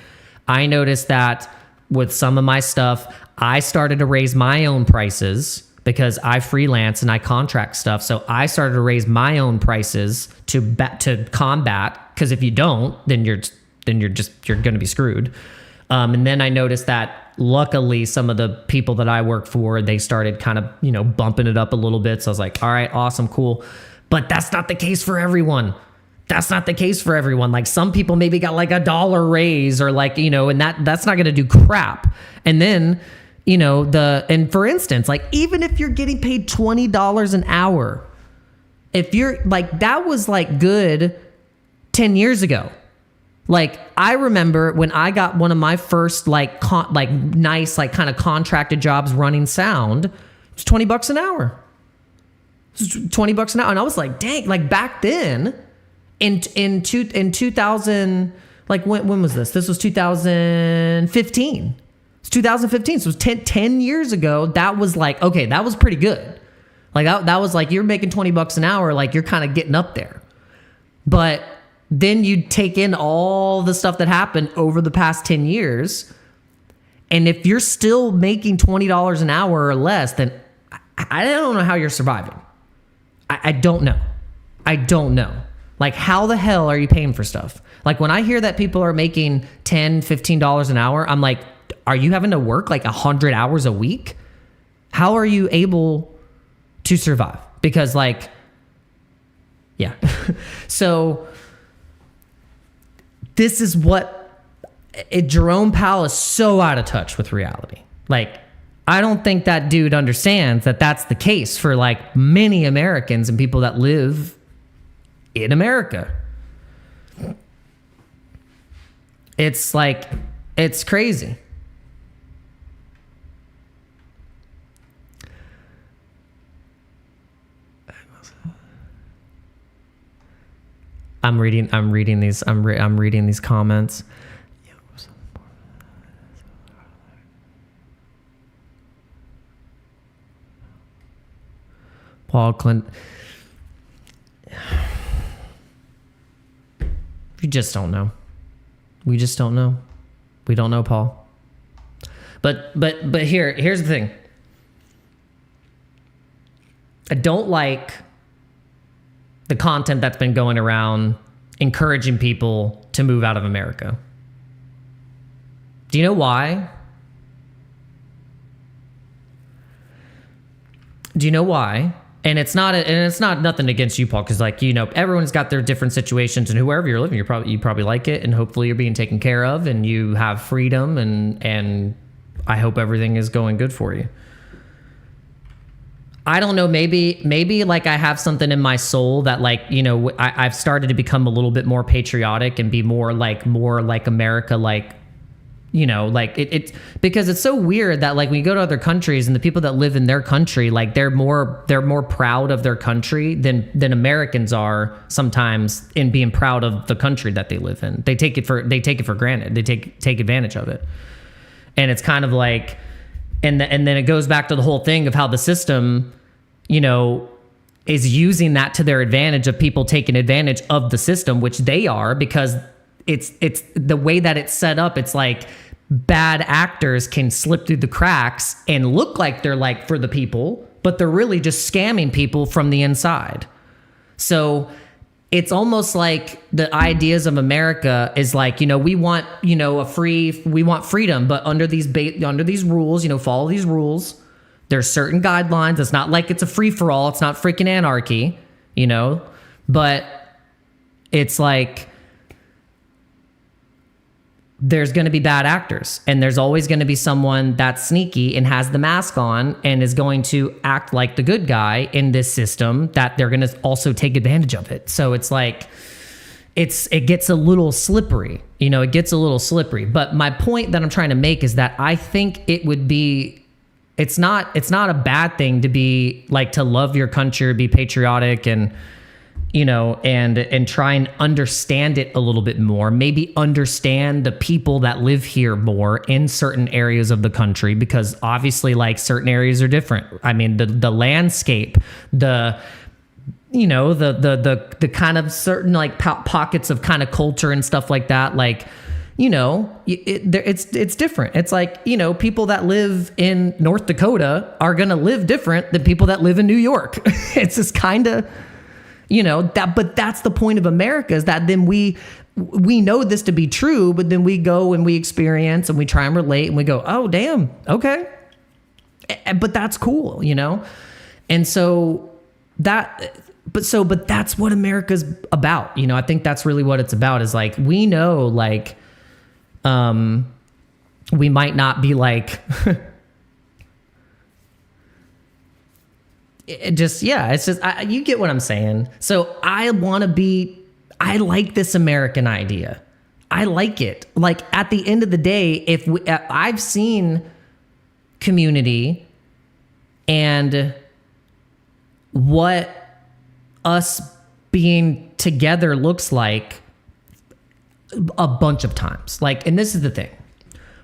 S1: I noticed that with some of my stuff, I started to raise my own prices because I freelance and I contract stuff. So I started to raise my own prices to combat, because if you don't, then you're going to be screwed. And then I noticed that luckily some of the people that I work for, they started kind of, bumping it up a little bit. So I was like, all right, awesome, cool. But that's not the case for everyone. Like some people maybe got like $1 raise, or like, and that's not going to do crap. And then, and for instance, like even if you're getting paid $20 an hour, if you're like, that was like good 10 years ago. Like I remember when I got one of my first like nice, like kind of contracted jobs running sound, it was $20 an hour. $20 an hour. And I was like, dang, like back then, in 2000, like when was this? This was 2015. It's 2015. So it was 10 years ago. That was like, okay, that was pretty good. Like that was like, you're making $20 an hour. Like you're kind of getting up there. But then you take in all the stuff that happened over the past 10 years. And if you're still making $20 an hour or less, then I don't know how you're surviving. I don't know. I don't know. Like, how the hell are you paying for stuff? Like, when I hear that people are making $10, $15 an hour, I'm like, are you having to work like 100 hours a week? How are you able to survive? Because like, yeah. So this is what Jerome Powell is so out of touch with reality. Like, I don't think that dude understands that that's the case for like many Americans and people that live in America. It's like, it's crazy. I'm reading these comments. Paul Clinton. We just don't know. We just don't know. We don't know, Paul. But here's the thing. I don't like the content that's been going around encouraging people to move out of America. Do you know why? Do you know why? And it's not nothing against you, Paul, because like, you know, everyone's got their different situations, and wherever you're living, you probably like it, and hopefully you're being taken care of, and you have freedom, and I hope everything is going good for you. I don't know, maybe like I have something in my soul that like, you know, I've started to become a little bit more patriotic and be more like America, like, you know, like it because it's so weird that like when you go to other countries and the people that live in their country, like they're more proud of their country than Americans are sometimes in being proud of the country that they live in. They take it for granted. They take advantage of it. And it's kind of like, and then it goes back to the whole thing of how the system, you know, is using that to their advantage of people taking advantage of the system, which they are, because it's the way that it's set up. It's like bad actors can slip through the cracks and look like they're like for the people, but they're really just scamming people from the inside. So it's almost like the ideas of America is like, you know, we want, you know, we want freedom, but under these rules, you know, follow these rules. There's certain guidelines. It's not like it's a free for all. It's not freaking anarchy, you know, but it's like, there's going to be bad actors, and there's always going to be someone that's sneaky and has the mask on and is going to act like the good guy in this system, that they're going to also take advantage of it. So it's like, it gets a little slippery, you know, it gets a little slippery. But my point that I'm trying to make is that I think it's not a bad thing to be like, to love your country, be patriotic, and, you know, and try and understand it a little bit more, maybe understand the people that live here more in certain areas of the country, because obviously like certain areas are different. I mean, the landscape, you know, the kind of certain like pockets of kind of culture and stuff like that. Like, you know, it's different. It's like, you know, people that live in North Dakota are going to live different than people that live in New York. It's just kind of, you know, but that's the point of America, is that then we know this to be true, but then we go and we experience and we try and relate and we go, oh, damn. Okay. But that's cool, you know? And so but that's what America's about. You know, I think that's really what it's about, is like, we know, like, we might not be like, it's just you get what I'm saying. So I like this American idea. I like it. Like, at the end of the day, I've seen community and what us being together looks like a bunch of times. Like, and this is the thing.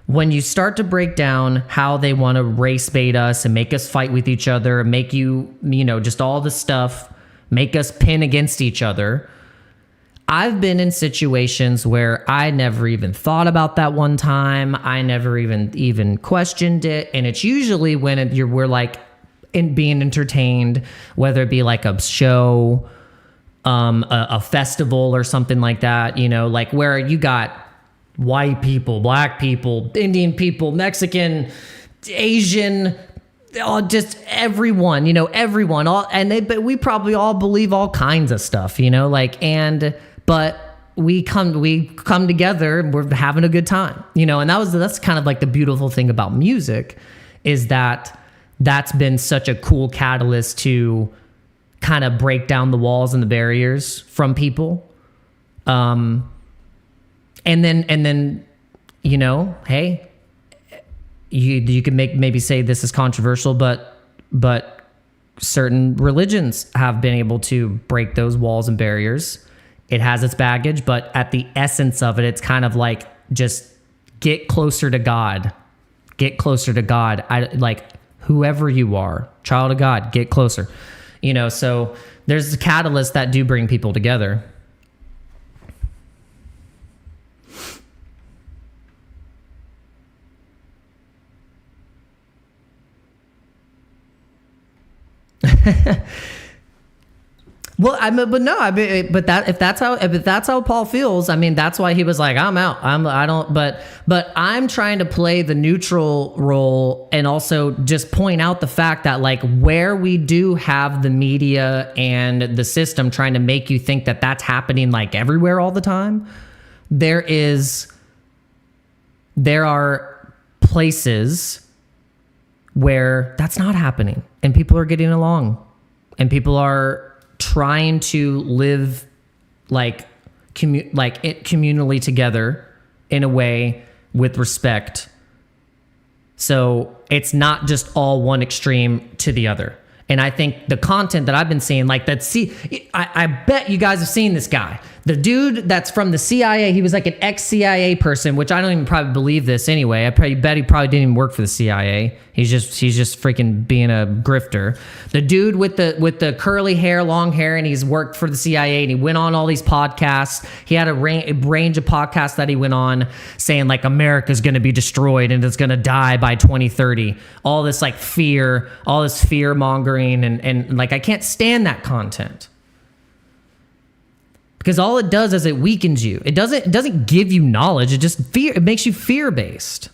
S1: When you start to break down how they want to race bait us and make us fight with each other, make you know, just all this stuff, make us pin against each other. I've been in situations where I never even thought about that one time. I never even questioned it. And it's usually when we're like in being entertained, whether it be like a show, a festival or something like that, you know, like where you got white people, black people, Indian people, Mexican, Asian, just everyone, you know, everyone, but we probably all believe all kinds of stuff, you know, like, but we come together and we're having a good time, you know, and that's kind of like the beautiful thing about music, is that that's been such a cool catalyst to kind of break down the walls and the barriers from people. And then, you know, hey, you can maybe say this is controversial, but certain religions have been able to break those walls and barriers. It has its baggage, but at the essence of it, it's kind of like just get closer to God. Get closer to God. Like whoever you are, child of God, get closer. You know, so there's catalysts that do bring people together. Well, but if that's how Paul feels, I mean, that's why he was like, I'm out. But I'm trying to play the neutral role and also just point out the fact that like where we do have the media and the system trying to make you think that that's happening like everywhere all the time, there are places where that's not happening and people are getting along and people are trying to live like communally together in a way with respect. So it's not just all one extreme to the other. And I think the content that I've been seeing, like that, I bet you guys have seen this guy. The dude that's from the CIA, he was like an ex-CIA person, which I don't even probably believe this anyway. I bet he probably didn't even work for the CIA. He's just freaking being a grifter. The dude with the curly hair, long hair, and he's worked for the CIA and he went on all these podcasts. He had a range of podcasts that he went on saying like America's going to be destroyed and it's going to die by 2030. All this like fear, all this fear mongering and like I can't stand that content. Because all it does is it weakens you. It doesn't give you knowledge. It makes you fear-based.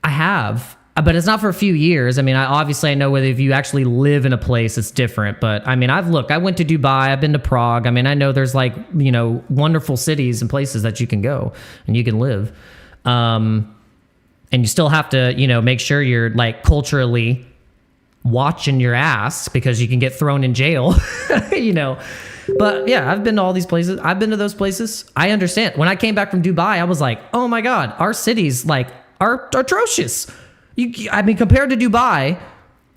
S1: I have, but it's not for a few years. I mean, I know whether if you actually live in a place, it's different. But I mean, I went to Dubai. I've been to Prague. I mean, I know there's like, you know, wonderful cities and places that you can go and you can live. And you still have to, you know, make sure you're like culturally watching your ass because you can get thrown in jail, you know. But yeah, I've been to all these places. I've been to those places. I understand. When I came back from Dubai, I was like, oh my God, our cities like are atrocious. I mean, compared to Dubai,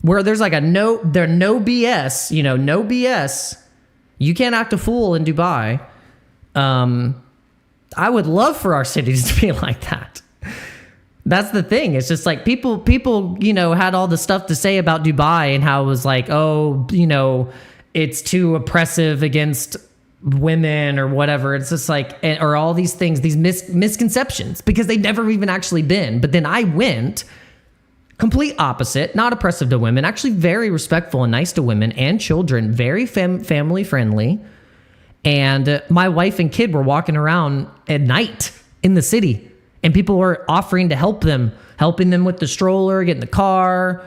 S1: where there's like no BS, you know, no BS. You can't act a fool in Dubai. I would love for our cities to be like that. That's the thing. It's just like people, you know, had all the stuff to say about Dubai and how it was like, oh, you know, it's too oppressive against women or whatever. It's just like, or all these things, these misconceptions because they've never even actually been. But then I went complete opposite, not oppressive to women, actually very respectful and nice to women and children, very family friendly. And my wife and kid were walking around at night in the city. And people were offering to helping them with the stroller, get in the car.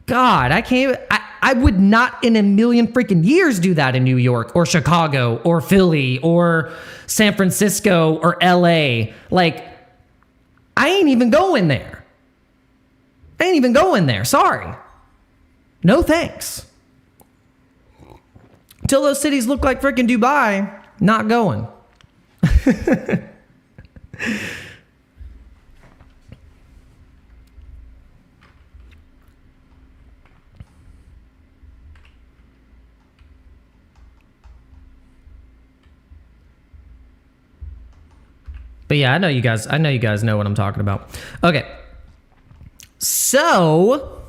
S1: God, I would not in a million freaking years do that in New York or Chicago or Philly or San Francisco or LA. Like, I ain't even going there. Sorry. No thanks. Until those cities look like freaking Dubai, not going. But yeah, I know you guys know what I'm talking about. Okay. So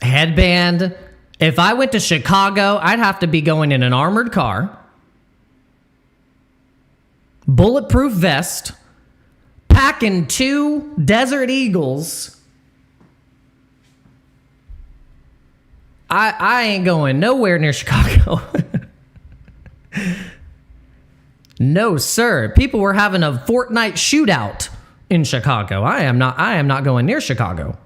S1: headband, If I went to Chicago, I'd have to be going in an armored car, bulletproof vest, packing 2 Desert Eagles. I ain't going nowhere near Chicago. No, sir. People were having a Fortnite shootout in Chicago. I am not going near Chicago.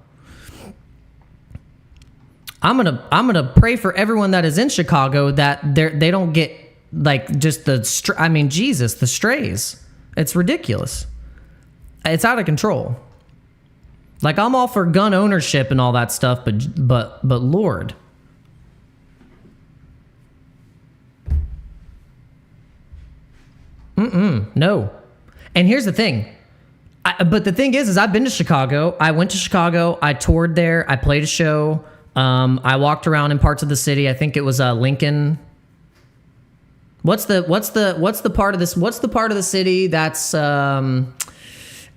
S1: I'm gonna pray for everyone that is in Chicago that they don't get like just the strays. It's ridiculous. It's out of control. Like, I'm all for gun ownership and all that stuff, but Lord. No. And here's the thing. But the thing is I've been to Chicago. I went to Chicago. I toured there. I played a show. I walked around in parts of the city. I think it was Lincoln. What's the part of this? What's the part of the city that's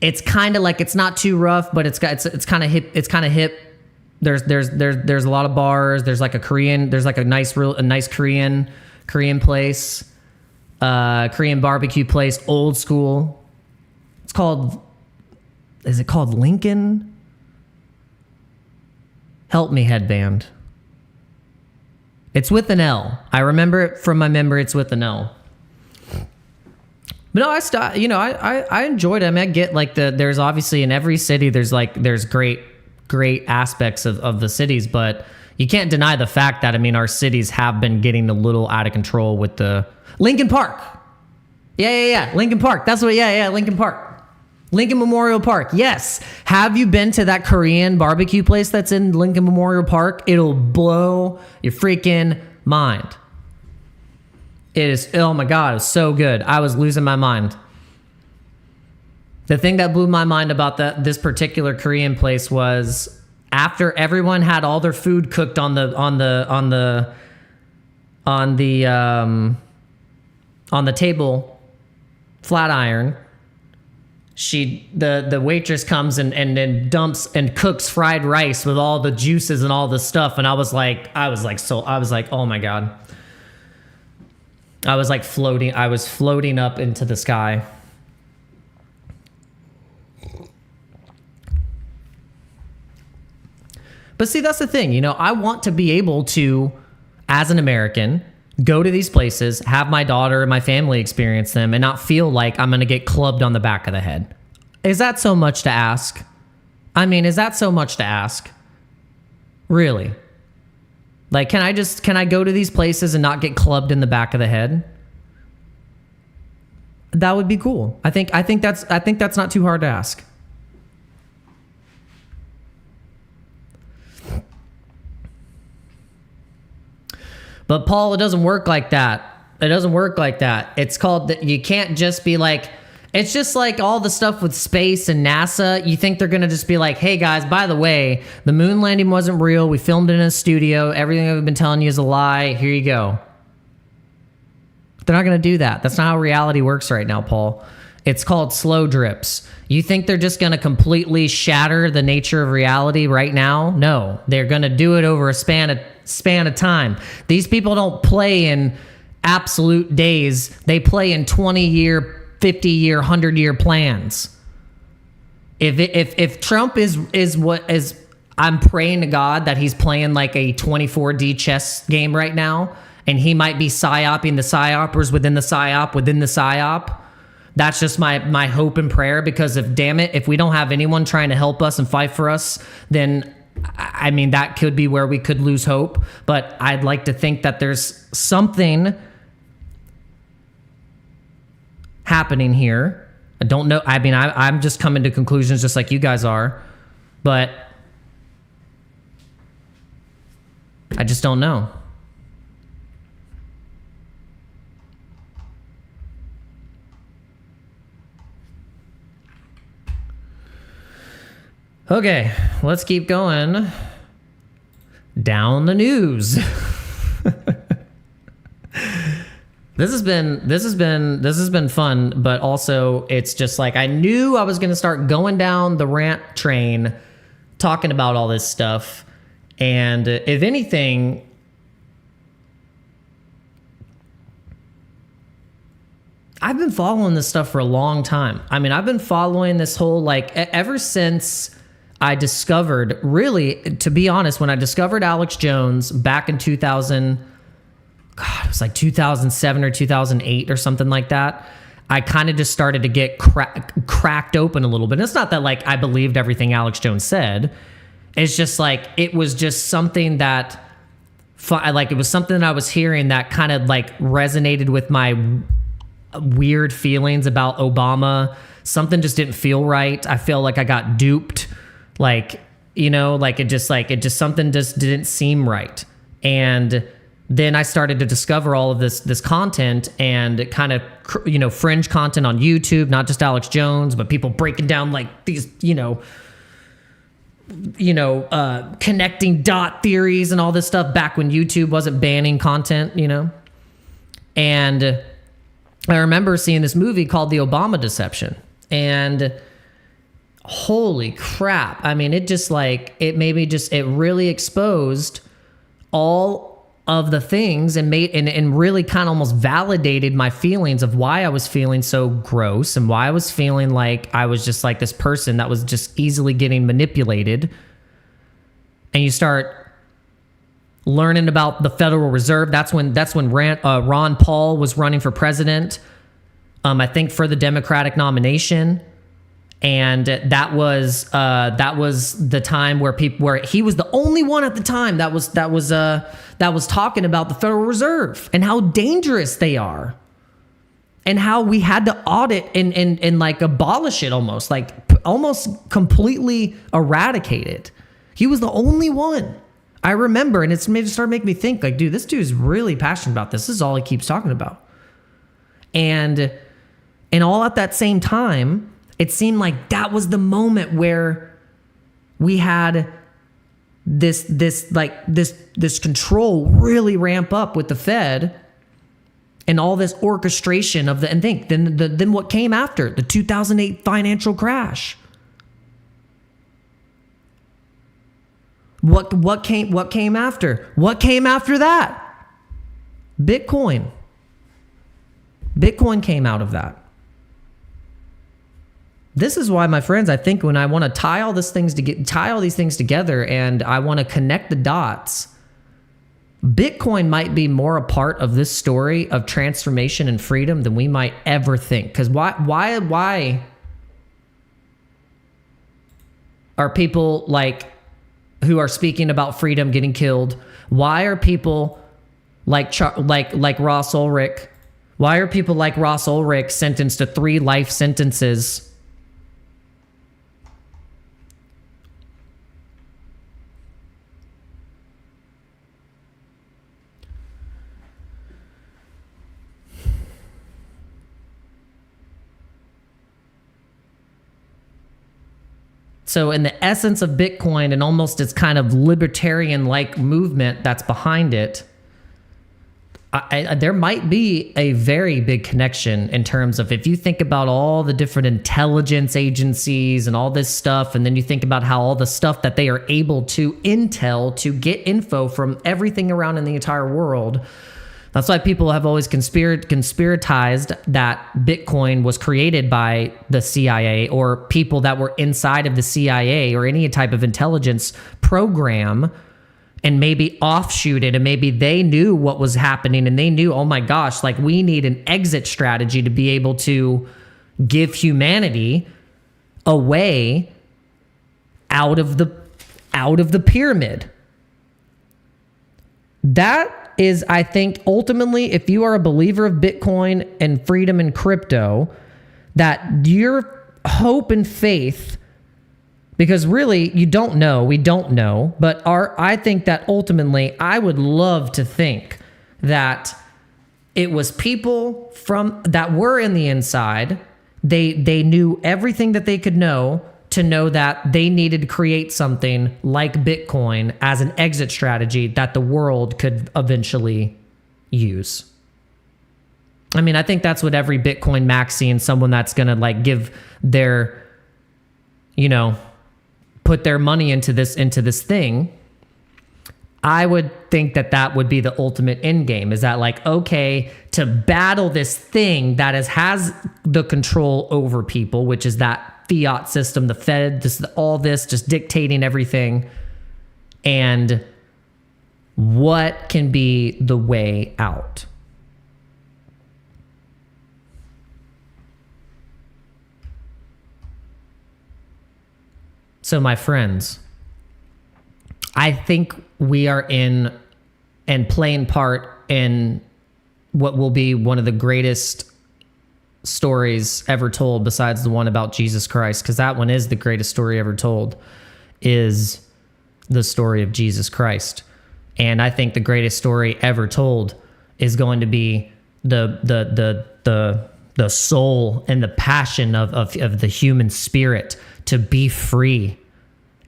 S1: it's kind of like, it's not too rough, but it's kind of hip. It's kind of hip. There's a lot of bars. There's like a nice Korean place, Korean barbecue place, old school. Is it called Lincoln? Help me, headband. It's with an L. I remember it from my memory. It's with an L. But no, I enjoyed it. I mean, I get like there's obviously in every city, there's great aspects of the cities, but you can't deny the fact that, I mean, our cities have been getting a little out of control with the Lincoln Park. Yeah. Lincoln Park. That's what, Lincoln Park. Lincoln Memorial Park. Yes. Have you been to that Korean barbecue place that's in Lincoln Memorial Park? It'll blow your freaking mind. It is, oh my God, it was so good. I was losing my mind. The thing that blew my mind about this particular Korean place was after everyone had all their food cooked on the table, flat iron, the waitress comes and then dumps and cooks fried rice with all the juices and all the stuff, and I was like, oh my God. I was like floating. I was floating up into the sky. But see, that's the thing. I want to be able to, as an American, go to these places, have my daughter and my family experience them, and not feel like I'm going to get clubbed on the back of the head. Is that so much to ask? I mean, is that so much to ask? Really? Like, can I go to these places and not get clubbed in the back of the head? That would be cool. I think that's not too hard to ask. But Paul, it doesn't work like that. It doesn't work like that. It's called that. You can't just be like, it's just like all the stuff with space and NASA. You think they're going to just be like, hey guys, by the way, the moon landing wasn't real. We filmed it in a studio. Everything I've been telling you is a lie. Here you go. They're not going to do that. That's not how reality works right now, Paul. It's called slow drips. You think they're just going to completely shatter the nature of reality right now? No, they're going to do it over a span of time. These people don't play in absolute days. They play in 20-year, 50-year, 100-year plans. If Trump is what is, I'm praying to God that he's playing like a 24D chess game right now, and he might be psyoping the psyopers within the psyop. That's just my hope and prayer, because if we don't have anyone trying to help us and fight for us, then I mean, that could be where we could lose hope. But I'd like to think that there's something happening here. I don't know. I mean, I'm just coming to conclusions just like you guys are, but I just don't know. Okay, let's keep going down the news. This has been fun, but also it's just like I knew I was going to start going down the rant train talking about all this stuff. And if anything, I've been following this stuff for a long time. I mean, I've been following this whole, like, ever since I discovered, really, to be honest, when I discovered Alex Jones back in 2000, God, it was like 2007 or 2008 or something like that. I kind of just started to get cracked open a little bit. And it's not that, like, I believed everything Alex Jones said. It's just like, it was just something that, like, it was something that I was hearing that kind of, like, resonated with my weird feelings about Obama. Something just didn't feel right. I feel like I got duped. Like, you know, like, it just something just didn't seem right. And then I started to discover all of this content and kind of, you know, fringe content on YouTube, not just Alex Jones, but people breaking down, like, these, connecting dot theories and all this stuff back when YouTube wasn't banning content, you know? And I remember seeing this movie called The Obama Deception, and holy crap. I mean, it just, like, it really exposed all of the things and really kind of almost validated my feelings of why I was feeling so gross and why I was feeling like I was just like this person that was just easily getting manipulated. And you start learning about the Federal Reserve. That's when Ron Paul was running for president, I think for the Democratic nomination. And that was the time where he was the only one at the time that was talking about the Federal Reserve and how dangerous they are, and how we had to audit and like abolish it, almost completely eradicate it. He was the only one. I remember, and it's started making me think, like, dude, this dude's really passionate about this. This is all he keeps talking about. And all at that same time, it seemed like that was the moment where we had this control really ramp up with the Fed and all this orchestration of then what came after the 2008 financial crash. What came after? What came after that? Bitcoin. Bitcoin came out of that. This is why, my friends, I think when I want to tie all these things together and I want to connect the dots, Bitcoin might be more a part of this story of transformation and freedom than we might ever think. Because why are people like who are speaking about freedom getting killed? Why are people like Ross Ulrich? Why are people like Ross Ulrich sentenced to 3 life sentences? So in the essence of Bitcoin and almost its kind of libertarian-like movement that's behind it, there might be a very big connection in terms of, if you think about all the different intelligence agencies and all this stuff, and then you think about how all the stuff that they are able to intel to get info from everything around in the entire world. That's why people have always conspiratized that Bitcoin was created by the CIA or people that were inside of the CIA or any type of intelligence program, and maybe offshooted, and maybe they knew what was happening and they knew, oh my gosh, like, we need an exit strategy to be able to give humanity a way out of the pyramid. That is, I think, ultimately, if you are a believer of Bitcoin and freedom and crypto, that your hope and faith, because really we don't know, but I think that ultimately, I would love to think that it was people that were in the inside. They knew everything that they could know to know that they needed to create something like Bitcoin as an exit strategy that the world could eventually use. I mean, I think that's what every Bitcoin maxi and someone that's going to like give their, put their money into this thing. I would think that that would be the ultimate end game, is that like, okay, to battle this thing that has the control over people, which is that fiat system, the Fed, all this just dictating everything. And what can be the way out? So my friends, I think we are in and playing part in what will be one of the greatest stories ever told, besides the one about Jesus Christ, because that one is the greatest story ever told, is the story of Jesus Christ. And I think the greatest story ever told is going to be the soul and the passion of the human spirit to be free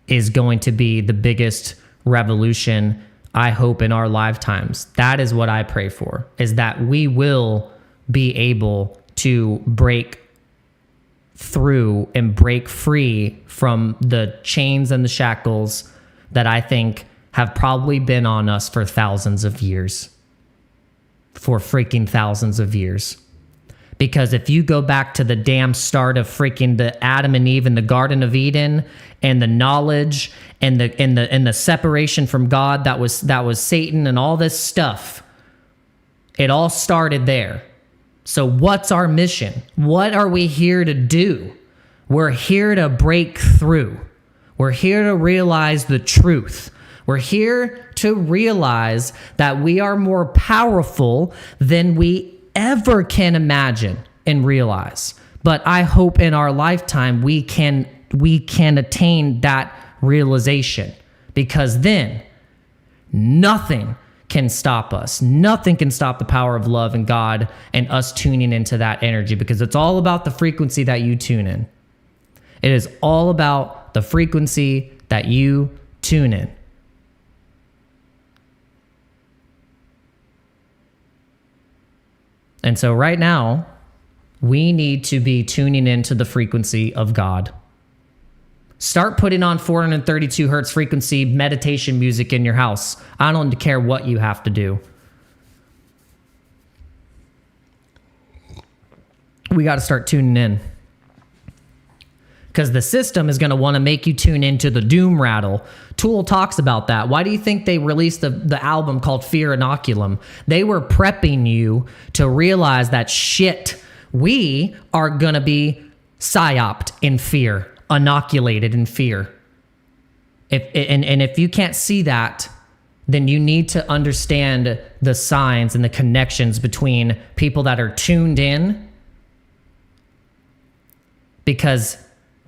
S1: is going to be the biggest revolution, I hope, in our lifetimes. That is what I pray for, is that we will be able to break through and break free from the chains and the shackles that I think have probably been on us for thousands of years. For freaking thousands of years. Because if you go back to the damn start of freaking the Adam and Eve in the Garden of Eden, and the knowledge and the separation from God that was Satan and all this stuff, it all started there. So what's our mission? What are we here to do? We're here to break through. We're here to realize the truth. We're here to realize that we are more powerful than we ever can imagine and realize. But I hope in our lifetime we can attain that realization, because then nothing can stop us. Nothing can stop the power of love and God and us tuning into that energy, because it's all about the frequency that you tune in. It is all about the frequency that you tune in. And so right now, we need to be tuning into the frequency of God. Start putting on 432 hertz frequency meditation music in your house. I don't care what you have to do. We got to start tuning in. Because the system is going to want to make you tune into the doom rattle. Tool talks about that. Why do you think they released the album called Fear Inoculum? They were prepping you to realize that shit, we are going to be psyoped in fear, inoculated in fear. If you can't see that, then you need to understand the signs and the connections between people that are tuned in, because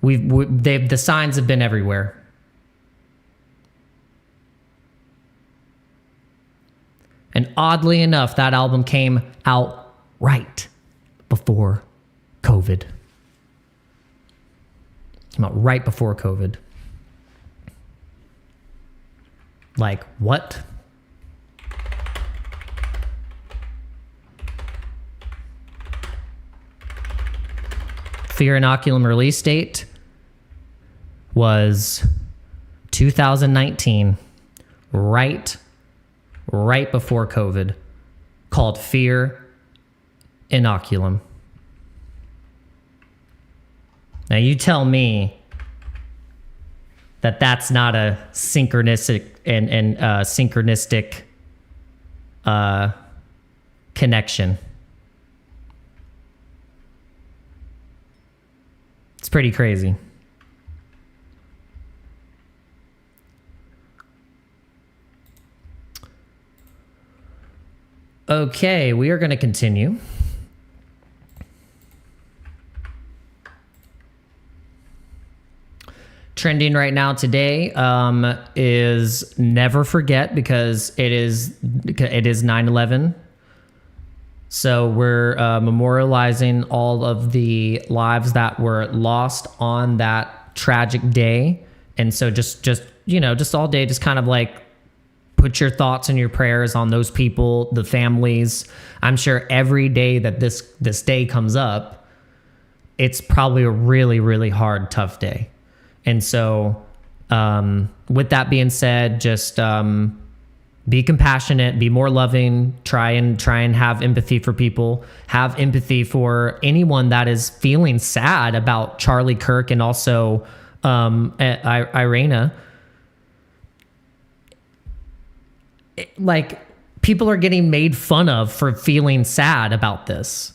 S1: the signs have been everywhere. And oddly enough, that album came out right before COVID. Came out right before COVID. Like, what? Fear Inoculum release date was 2019, right before COVID, called Fear Inoculum. Now you tell me that that's not a synchronistic and synchronistic connection. It's pretty crazy. Okay, we are going to continue. Trending right now today is never forget, because it is 9/11. So we're memorializing all of the lives that were lost on that tragic day. And so just all day, just kind of like put your thoughts and your prayers on those people, the families. I'm sure every day that this day comes up, it's probably a really, really hard, tough day. And so with that being said, just Be compassionate, be more loving, try and have empathy for people, have empathy for anyone that is feeling sad about Charlie Kirk and also Irena. Like, people are getting made fun of for feeling sad about this.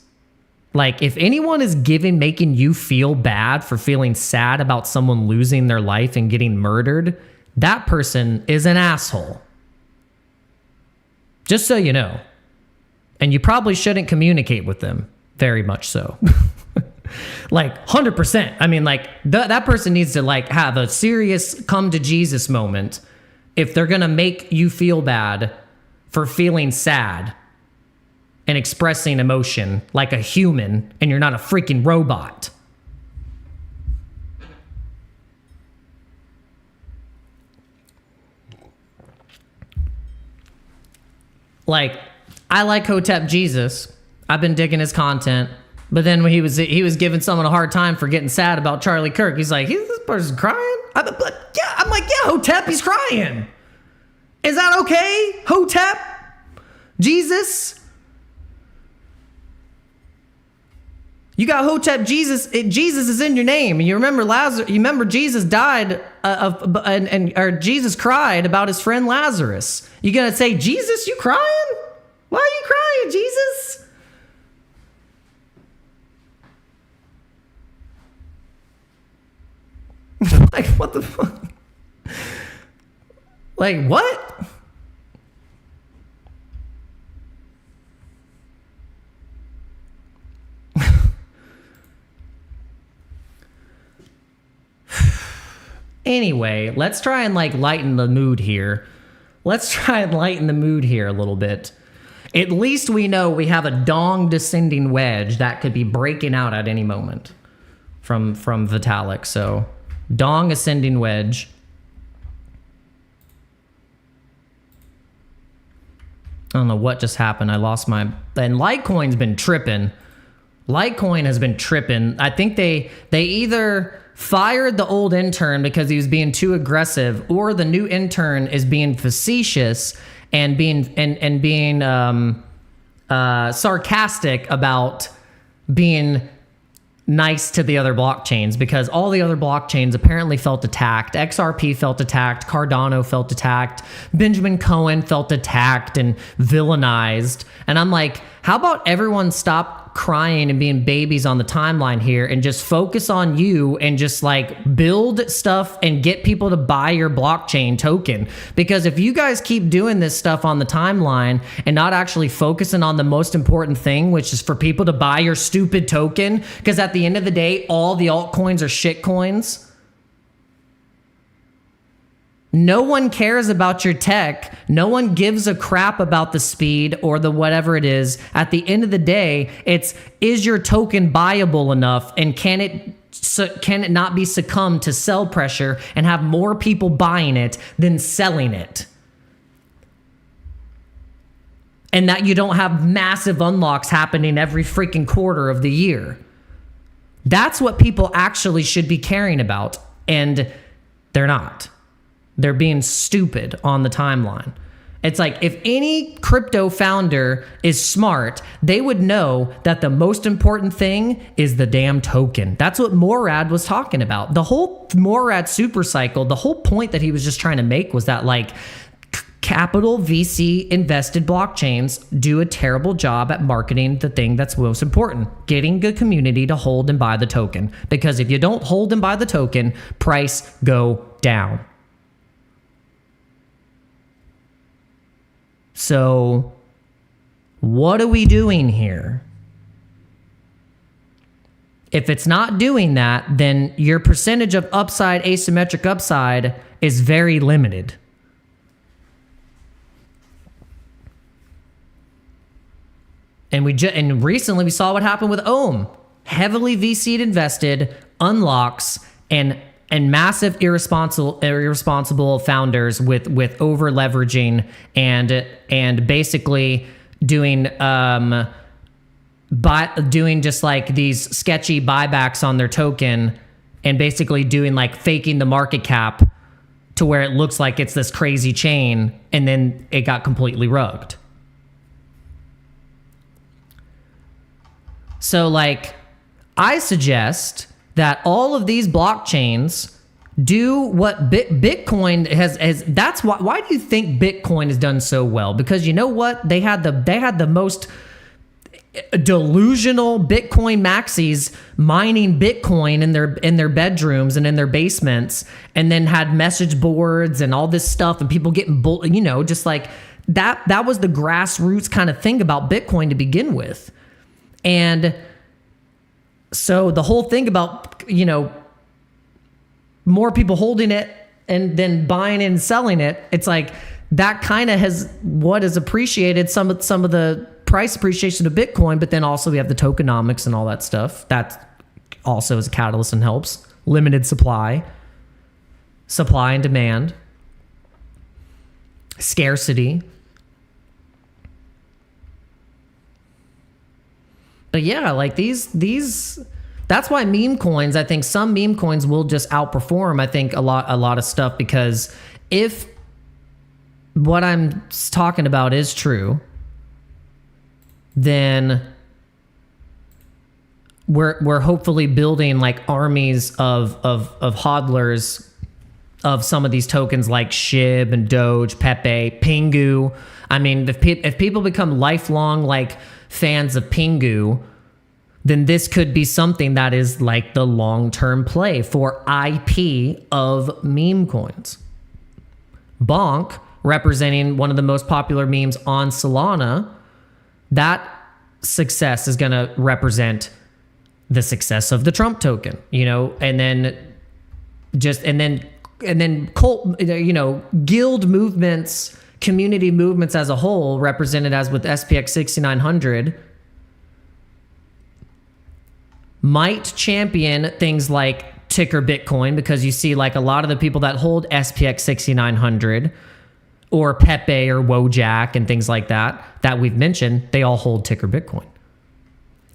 S1: Like, if anyone is making you feel bad for feeling sad about someone losing their life and getting murdered, that person is an asshole. Just so you know. And you probably shouldn't communicate with them, very much so. Like, 100%. I mean, like, that person needs to, like, have a serious come to Jesus moment if they're going to make you feel bad for feeling sad and expressing emotion like a human, and you're not a freaking robot. Like, I like Hotep Jesus. I've been digging his content. But then when he was giving someone a hard time for getting sad about Charlie Kirk, he's like, this person's crying? I'm like, yeah, Hotep, he's crying. Is that okay, Hotep? Jesus? You got Hotep Jesus. Jesus is in your name. And you remember Lazarus. You remember Jesus died or Jesus cried about his friend Lazarus. You gonna say, Jesus, you crying? Why are you crying, Jesus? Like, what the fuck? Like, what? Anyway, let's try and like lighten the mood here. Let's try and lighten the mood here a little bit. At least we know we have a dong descending wedge that could be breaking out at any moment from Vitalik. So, dong ascending wedge. I don't know what just happened. I lost my... And Litecoin's been tripping. Litecoin has been tripping. I think they either fired the old intern because he was being too aggressive, or the new intern is being facetious and being sarcastic about being nice to the other blockchains, because all the other blockchains apparently felt attacked. XRP felt attacked. Cardano felt attacked. Benjamin Cohen felt attacked and villainized. And I'm like, how about everyone stop crying and being babies on the timeline here and just focus on you and just like build stuff and get people to buy your blockchain token? Because if you guys keep doing this stuff on the timeline and not actually focusing on the most important thing, which is for people to buy your stupid token, because at the end of the day, all the altcoins are shit coins. No one cares about your tech. No one gives a crap about the speed or the whatever it is. At the end of the day, is your token buyable enough, and can it not be succumbed to sell pressure and have more people buying it than selling it? And that you don't have massive unlocks happening every freaking quarter of the year. That's what people actually should be caring about, and they're not. They're being stupid on the timeline. It's like, if any crypto founder is smart, they would know that the most important thing is the damn token. That's what Morad was talking about. The whole Morad super cycle, the whole point that he was just trying to make was that, like, capital VC invested blockchains do a terrible job at marketing the thing that's most important, getting the community to hold and buy the token. Because if you don't hold and buy the token, price go down. So, what are we doing here? If it's not doing that, then your percentage of upside, asymmetric upside, is very limited. And recently we saw what happened with Ohm. Heavily VC invested, unlocks, and massive irresponsible founders with over leveraging and basically doing just like these sketchy buybacks on their token, and basically doing like faking the market cap to where it looks like it's this crazy chain, and then it got completely rugged. So like, I suggest that all of these blockchains do what Bitcoin has. That's why do you think Bitcoin has done so well? Because you know what? They had the most delusional Bitcoin maxis mining Bitcoin in their bedrooms and in their basements, and then had message boards and all this stuff, and people getting just like that was the grassroots kind of thing about Bitcoin to begin with. And so the whole thing about more people holding it and then buying and selling it, it's like that kind of has appreciated some of the price appreciation of Bitcoin. But then also we have the tokenomics and all that stuff that also is a catalyst and helps. Limited supply and demand, scarcity. But yeah, like these that's why meme coins, I think some meme coins will just outperform, I think, a lot of stuff, because if what I'm talking about is true, then we're hopefully building like armies of hodlers of some of these tokens like SHIB and Doge, Pepe, Pingu. I mean, if people become lifelong like fans of Pingu, then this could be something that is like the long-term play for IP of meme coins. Bonk, representing one of the most popular memes on Solana, that success is going to represent the success of the Trump token, and then cult, guild movements, community movements as a whole, represented as with SPX 6900, might champion things like ticker Bitcoin, because you see like a lot of the people that hold SPX 6900 or Pepe or Wojak and things like that we've mentioned, they all hold ticker Bitcoin.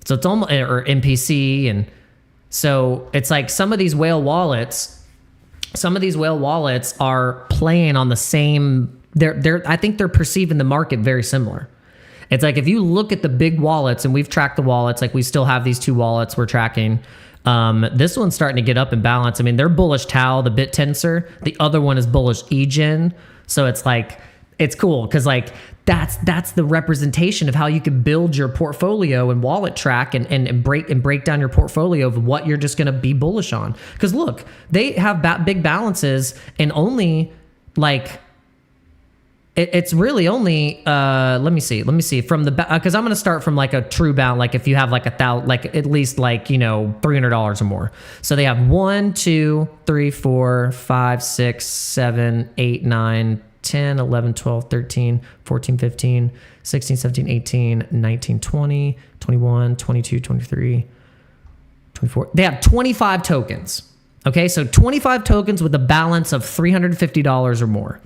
S1: So it's almost, or MPC. And so it's like some of these whale wallets are playing on the same, I think they're perceiving the market very similar. It's like if you look at the big wallets, and we've tracked the wallets, like we still have these two wallets we're tracking. This one's starting to get up in balance. I mean, they're bullish Tau, the Bit Tensor. The other one is bullish EGen. So it's like, it's cool because like that's the representation of how you can build your portfolio and wallet track and break down your portfolio of what you're just going to be bullish on. Because look, they have big balances, and only like, it's really only let me see from the because I'm going to start from like a true balance, like if you have like like at least like $300 or more. So they have 1 2 3 4 5 6 7 8 9 10 11 12 13 14 15 16 17 18 19 20 21 22 23 24. They have 25 tokens. Okay, so 25 tokens with a balance of $350 or more.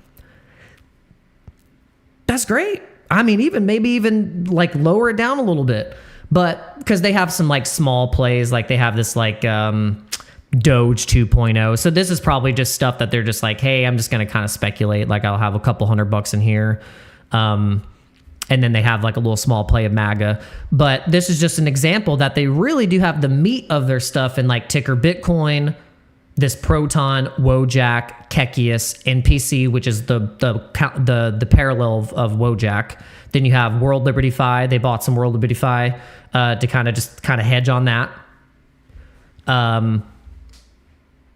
S1: That's great. I mean, maybe even like lower it down a little bit, but because they have some like small plays, like they have this like Doge 2.0. So this is probably just stuff that they're just like, hey, I'm just going to kind of speculate. Like I'll have a couple $100 in here. And then they have like a little small play of MAGA. But this is just an example that they really do have the meat of their stuff in like ticker Bitcoin, this Proton, Wojak, Kekius, NPC, which is the parallel of Wojak. Then you have World Liberty Fi. They bought some World Liberty Fi to kind of hedge on that.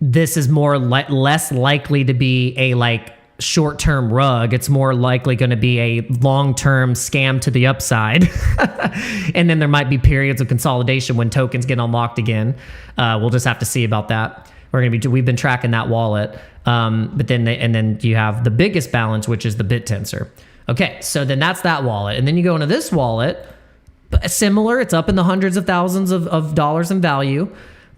S1: This is less likely to be a like short-term rug. It's more likely going to be a long-term scam to the upside. And then there might be periods of consolidation when tokens get unlocked again. We'll just have to see about that. We've been tracking that wallet. But then you have the biggest balance, which is the Bit Tensor. Okay, so then that's that wallet. And then you go into this wallet, similar, it's up in the hundreds of thousands of dollars in value.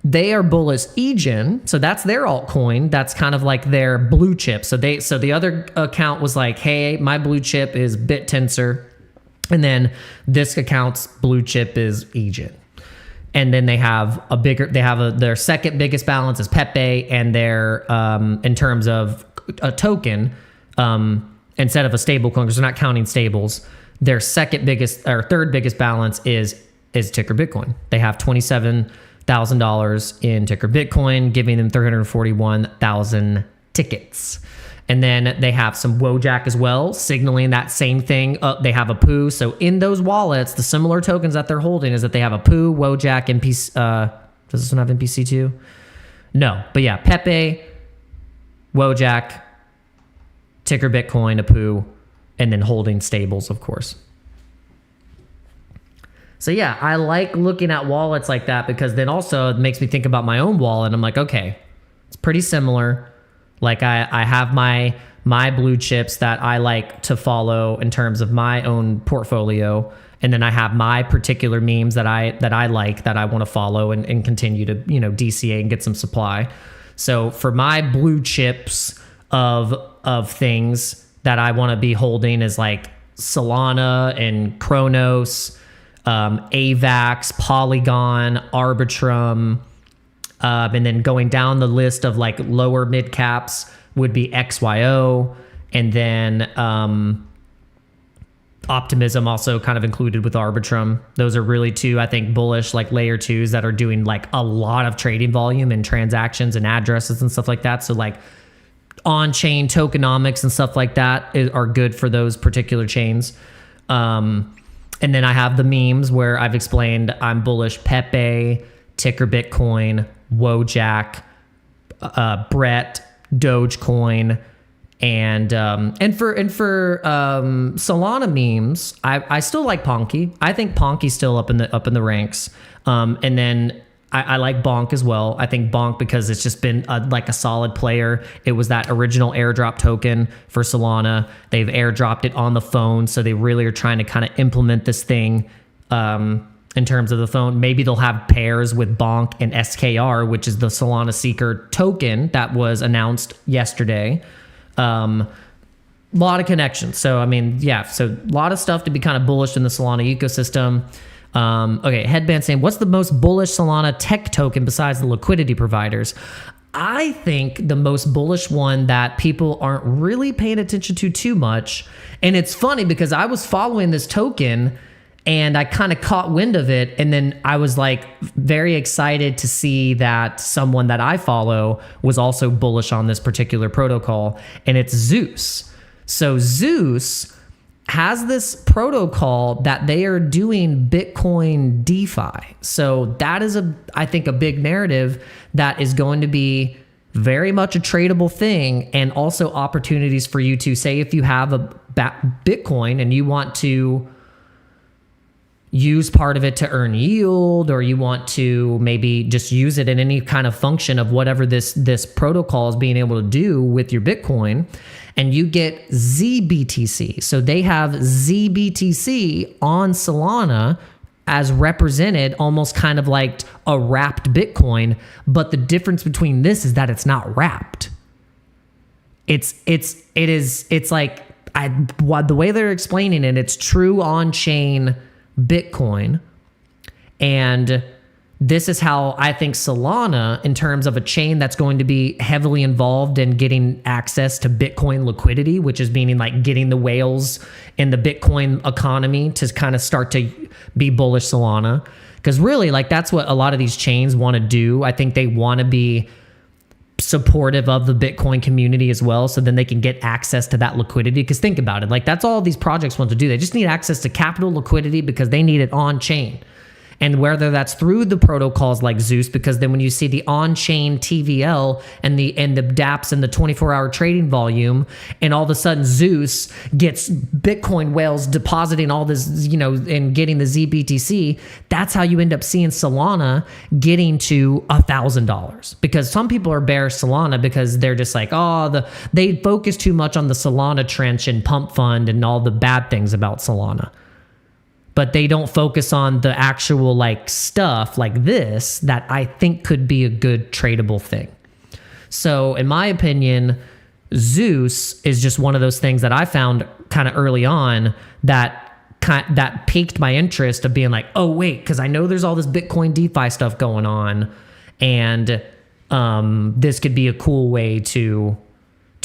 S1: They are bullish EGen, so that's their altcoin. That's kind of like their blue chip. So the other account was like, hey, my blue chip is Bit Tensor, and then this account's blue chip is EGen. And then they have their second biggest balance is Pepe, and their in terms of token instead of a stable coin, because they're not counting stables. Their second biggest or third biggest balance is ticker Bitcoin. They have $27,000 in ticker Bitcoin, giving them 341,000 tickets. And then they have some Wojak as well, signaling that same thing. They have a POO. So in those wallets, the similar tokens that they're holding is that they have a POO, Wojak, NPC. Does this one have NPC too? No, but yeah, Pepe, Wojak, ticker Bitcoin, a POO, and then holding stables, of course. So yeah, I like looking at wallets like that because then also it makes me think about my own wallet. I'm like, okay, it's pretty similar. Like I have my blue chips that I like to follow in terms of my own portfolio. And then I have my particular memes that I like, that I want to follow and continue to, DCA and get some supply. So for my blue chips of things that I want to be holding is like Solana and Kronos, AVAX, Polygon, Arbitrum, and then going down the list of like lower mid caps would be XYO, and then Optimism also kind of included with Arbitrum. Those are really two, I think, bullish like layer twos that are doing like a lot of trading volume and transactions and addresses and stuff like that. So like on-chain tokenomics and stuff like that are good for those particular chains. And then I have the memes where I've explained I'm bullish Pepe, ticker Bitcoin, Wojak, Brett, Dogecoin, and for Solana memes, I still like Ponky. I think Ponky's still up in the ranks. And then I like Bonk as well. I think Bonk because it's just been like a solid player. It was that original airdrop token for Solana. They've airdropped it on the phone, so they really are trying to kind of implement this thing in terms of the phone. Maybe they'll have pairs with Bonk and SKR, which is the Solana Seeker token that was announced yesterday. A lot of connections. So, I mean, yeah, so a lot of stuff to be kind of bullish in the Solana ecosystem. Okay, Headband saying, what's the most bullish Solana tech token besides the liquidity providers? I think the most bullish one that people aren't really paying attention to too much, and it's funny because I was following this token and I kind of caught wind of it, and then I was like very excited to see that someone that I follow was also bullish on this particular protocol, and it's Zeus. So Zeus has this protocol that they are doing Bitcoin DeFi. So that is I think a big narrative that is going to be very much a tradable thing, and also opportunities for you to say if you have a Bitcoin and you want to use part of it to earn yield, or you want to maybe just use it in any kind of function of whatever this protocol is being able to do with your Bitcoin, and you get ZBTC. So they have ZBTC on Solana as represented almost kind of like a wrapped Bitcoin, but the difference between this is that it's not wrapped. It's like the way they're explaining it, it's true on-chain Bitcoin. And this is how I think Solana, in terms of a chain that's going to be heavily involved in getting access to Bitcoin liquidity, which is meaning like getting the whales in the Bitcoin economy to kind of start to be bullish Solana. Because really, like, that's what a lot of these chains want to do. I think they want to be supportive of the Bitcoin community as well, so then they can get access to that liquidity. Because think about it, like, that's all these projects want to do. They just need access to capital liquidity because they need it on chain. And whether that's through the protocols like Zeus, because then when you see the on-chain TVL and the dApps and the 24-hour trading volume, and all of a sudden Zeus gets Bitcoin whales depositing all this, and getting the ZBTC, that's how you end up seeing Solana getting to $1,000. Because some people are bearish Solana because they're just like, they focus too much on the Solana trench and pump fund and all the bad things about Solana. But they don't focus on the actual like stuff like this that I think could be a good tradable thing. So in my opinion, Zeus is just one of those things that I found kind of early on that piqued my interest of being like, oh wait, because I know there's all this Bitcoin DeFi stuff going on, and this could be a cool way to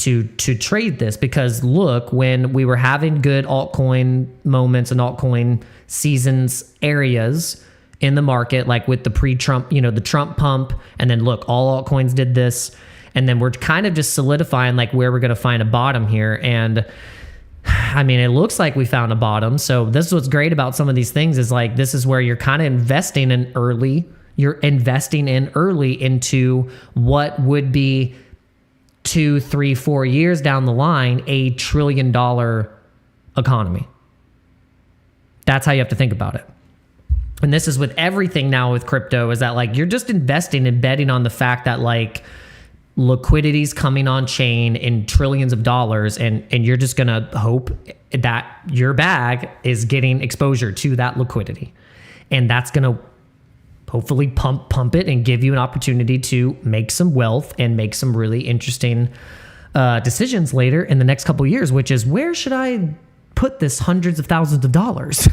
S1: to trade this, because look, when we were having good altcoin moments and altcoin seasons areas in the market, like with the pre-Trump, the Trump pump, and then look, all altcoins did this, and then we're kind of just solidifying like where we're going to find a bottom here. And I mean, it looks like we found a bottom. So this is what's great about some of these things, is like, this is where you're kind of investing in early into what would be 2, 3, 4 years down the line, $1 trillion economy. That's how you have to think about it. And this is with everything now with crypto, is that like, you're just investing and betting on the fact that like liquidity's coming on chain in trillions of dollars, and you're just going to hope that your bag is getting exposure to that liquidity. And that's going to hopefully pump it and give you an opportunity to make some wealth and make some really interesting decisions later in the next couple of years, which is, where should I put this hundreds of thousands of dollars?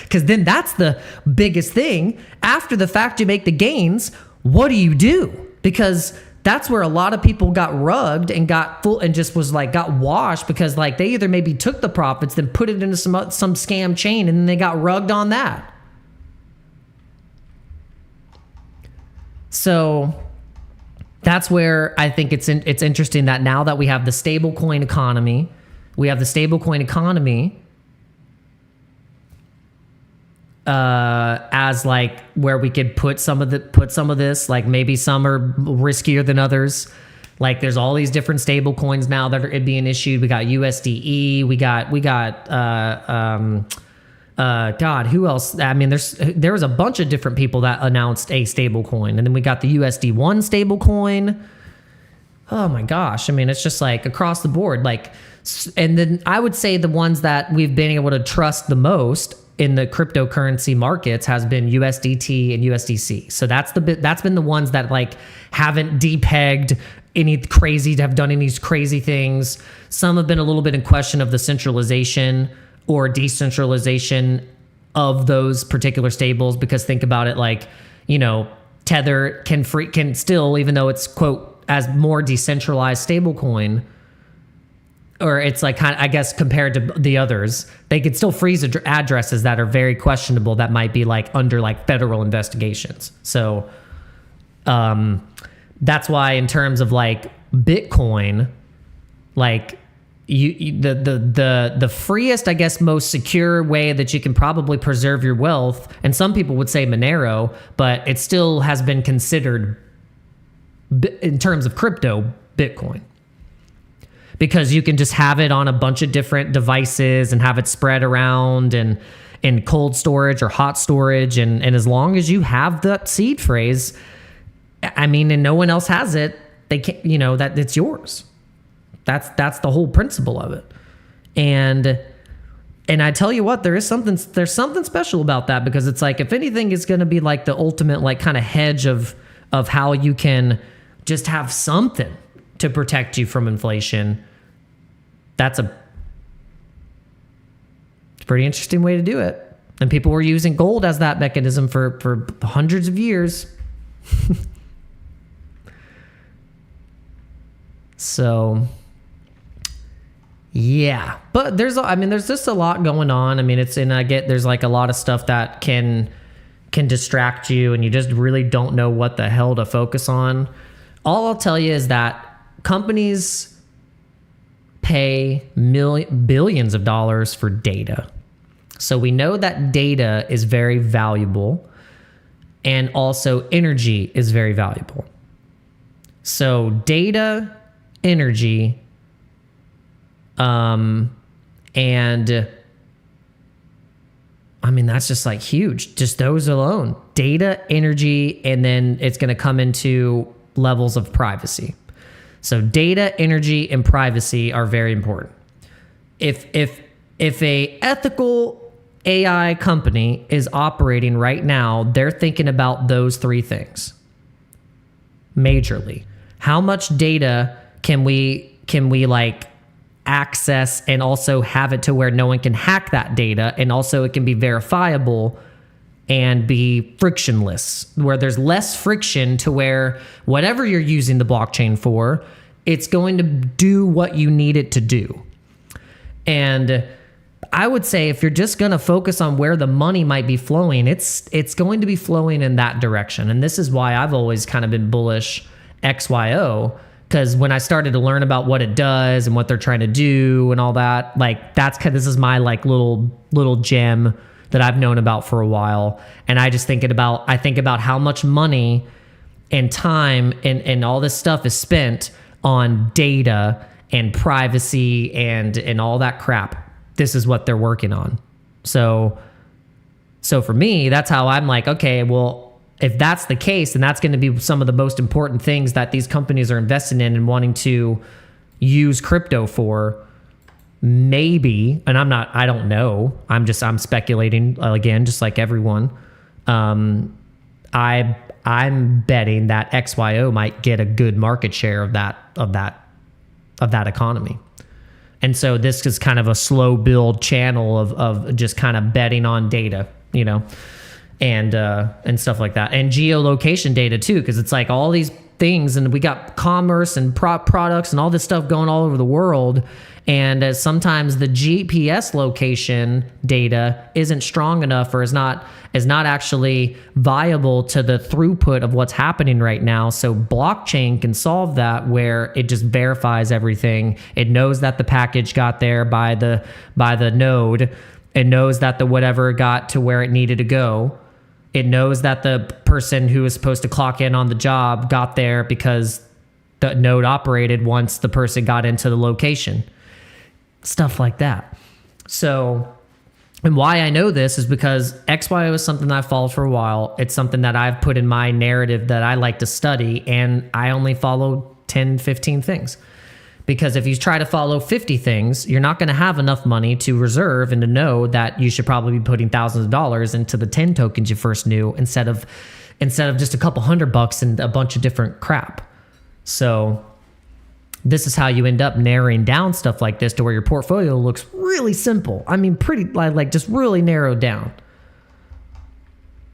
S1: Because then that's the biggest thing. After the fact you make the gains, what do you do? Because that's where a lot of people got rugged and got full and just was like, got washed, because like they either maybe took the profits, then put it into some scam chain, and then they got rugged on that. So that's where I think it's interesting that now that we have the stablecoin economy, as like where we could put some of this, like maybe some are riskier than others. Like there's all these different stable coins now that are being issued. We got USDE, we got God, who else? I mean, there was a bunch of different people that announced a stable coin, and then we got the USD1 stable coin. Oh my gosh. I mean, it's just like across the board, like, and then I would say the ones that we've been able to trust the most in the cryptocurrency markets has been USDT and USDC. So that's been the ones that like haven't depegged have done any crazy things. Some have been a little bit in question of the centralization or decentralization of those particular stables, because think about it, like, Tether can still, even though it's quote as more decentralized stable coin, or it's like kind of, I guess, compared to the others, they could still freeze addresses that are very questionable, that might be like under like federal investigations. So that's why in terms of like Bitcoin, like the freest, I guess, most secure way that you can probably preserve your wealth, and some people would say Monero, but it still has been considered in terms of crypto, Bitcoin. Because you can just have it on a bunch of different devices and have it spread around and in cold storage or hot storage. And as long as you have that seed phrase, I mean, and no one else has it, they can't, that it's yours. That's the whole principle of it. And I tell you what, there's something special about that, because it's like, if anything is going to be like the ultimate, like kind of hedge of how you can just have something to protect you from inflation, it's a pretty interesting way to do it. And people were using gold as that mechanism for hundreds of years. So, yeah. But there's just a lot going on. I mean, there's like a lot of stuff that can distract you, and you just really don't know what the hell to focus on. All I'll tell you is that companies pay billions of dollars for data. So we know that data is very valuable, and also energy is very valuable. So data, energy, and I mean, that's just like huge. Just those alone, data, energy, and then it's going to come into levels of privacy. So data, energy, and privacy are very important. If a ethical AI company is operating right now, they're thinking about those three things majorly. How much data can we like access, and also have it to where no one can hack that data, and also it can be verifiable and be frictionless, where there's less friction, to where whatever you're using the blockchain for, it's going to do what you need it to do. And I would say if you're just going to focus on where the money might be flowing, it's going to be flowing in that direction. And this is why I've always kind of been bullish XYO, because when I started to learn about what it does and what they're trying to do and all that, like this is my like little gem that I've known about for a while. And I just think about how much money and time and all this stuff is spent on data and privacy and all that crap. This is what they're working on. So for me, that's how I'm like, okay, well, if that's the case, then that's going to be some of the most important things that these companies are investing in and wanting to use crypto for. Maybe, and I don't know. I'm speculating again, just like everyone. I'm betting that XYO might get a good market share of that economy. And so this is kind of a slow build channel of just kind of betting on data, you know, and stuff like that. And geolocation data too, because it's like all these things, and we got commerce and products and all this stuff going all over the world. And sometimes the GPS location data isn't strong enough or is not actually viable to the throughput of what's happening right now. So blockchain can solve that, where it just verifies everything. It knows that the package got there by the node. It knows that the whatever got to where it needed to go. It knows that the person who was supposed to clock in on the job got there because the node operated once the person got into the location. Stuff like that. So, and why I know this is because XYO is something that I've followed for a while. It's something that I've put in my narrative that I like to study, and I only follow 10, 15 things. Because if you try to follow 50 things, you're not going to have enough money to reserve and to know that you should probably be putting thousands of dollars into the 10 tokens you first knew instead of just a couple $100 and a bunch of different crap. So this is how you end up narrowing down stuff like this to where your portfolio looks really simple. I mean, pretty like just really narrowed down.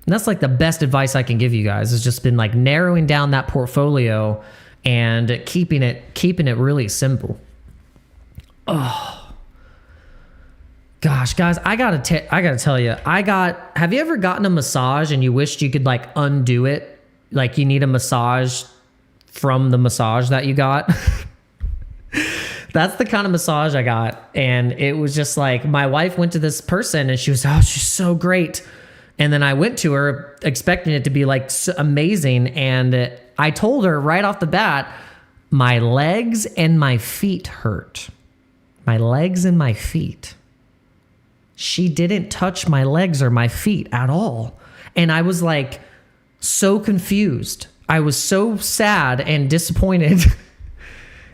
S1: And that's like the best advice I can give you guys. It's just been like narrowing down that portfolio and keeping it really simple. Oh gosh, guys, I gotta tell you, have you ever gotten a massage and you wished you could like undo it? Like you need a massage from the massage that you got. That's the kind of massage I got. And it was just like, my wife went to this person and she was, oh, she's so great. And then I went to her expecting it to be like amazing. And I told her right off the bat, my legs and my feet hurt. My legs and my feet. She didn't touch my legs or my feet at all. And I was like so confused. I was so sad and disappointed.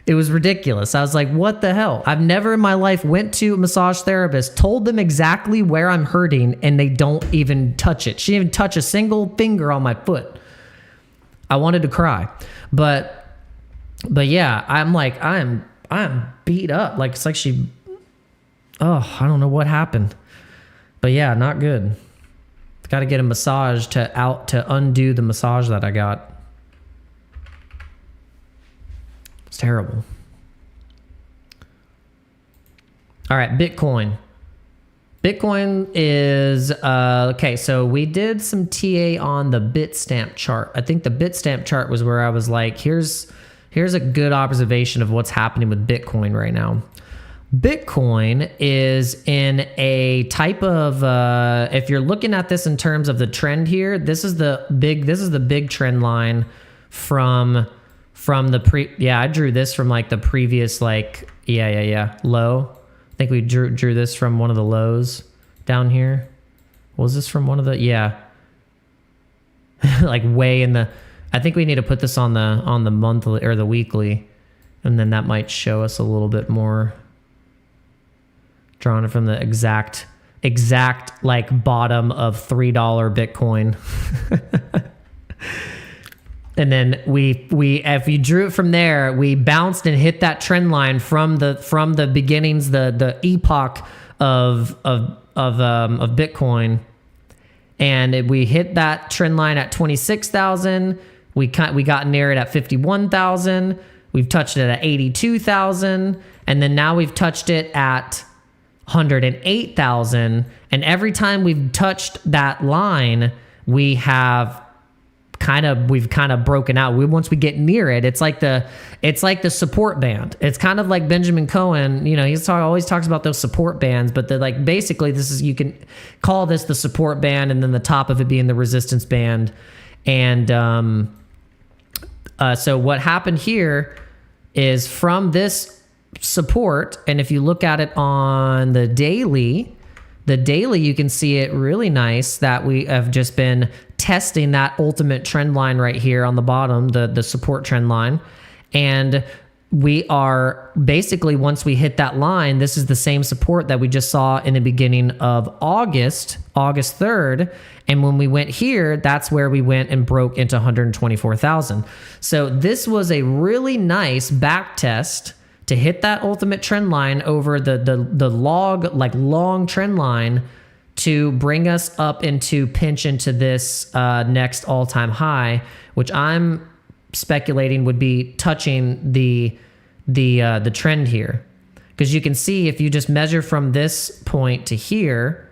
S1: It was ridiculous. I was like, what the hell? I've never in my life went to a massage therapist, told them exactly where I'm hurting, and they don't even touch it. She didn't even touch a single finger on my foot. I wanted to cry. But yeah, I'm like, I'm beat up. Like, it's like I don't know what happened. But yeah, not good. Got to get a massage to undo the massage that I got. It's terrible. All right, Bitcoin. Bitcoin is, okay, so we did some TA on the Bitstamp chart. I think the Bitstamp chart was where I was like, here's a good observation of what's happening with Bitcoin right now. Bitcoin is in a type of, if you're looking at this in terms of the trend here, this is the big trend line from the I drew this from like the previous, like, low. I think we drew this from one of the lows down here. Was this from one of the, like way in the, I think we need to put this on the monthly or the weekly, and then that might show us a little bit more. Drawn from the exact like bottom of $3 Bitcoin. And then we if you drew it from there, we bounced and hit that trend line from the beginnings, the epoch of Bitcoin, and we hit that trend line at 26,000. We got near it at 51,000. We've touched it at 82,000, and then now we've touched it at 108,000. And every time we've touched that line, we've kind of broken out. Once we get near it, it's like the support band. It's kind of like Benjamin Cohen, he always talks about those support bands, but they're like, basically you can call this the support band, and then the top of it being the resistance band. And so what happened here is from this support, and if you look at it on the daily, you can see it really nice that we have just been testing that ultimate trend line right here on the bottom, the support trend line. And we are basically, once we hit that line, this is the same support that we just saw in the beginning of August 3rd. And when we went here, that's where we went and broke into 124,000. So this was a really nice back test to hit that ultimate trend line over the long trend line to bring us up pinch into this next all-time high, which I'm speculating would be touching the trend here. Because you can see if you just measure from this point to here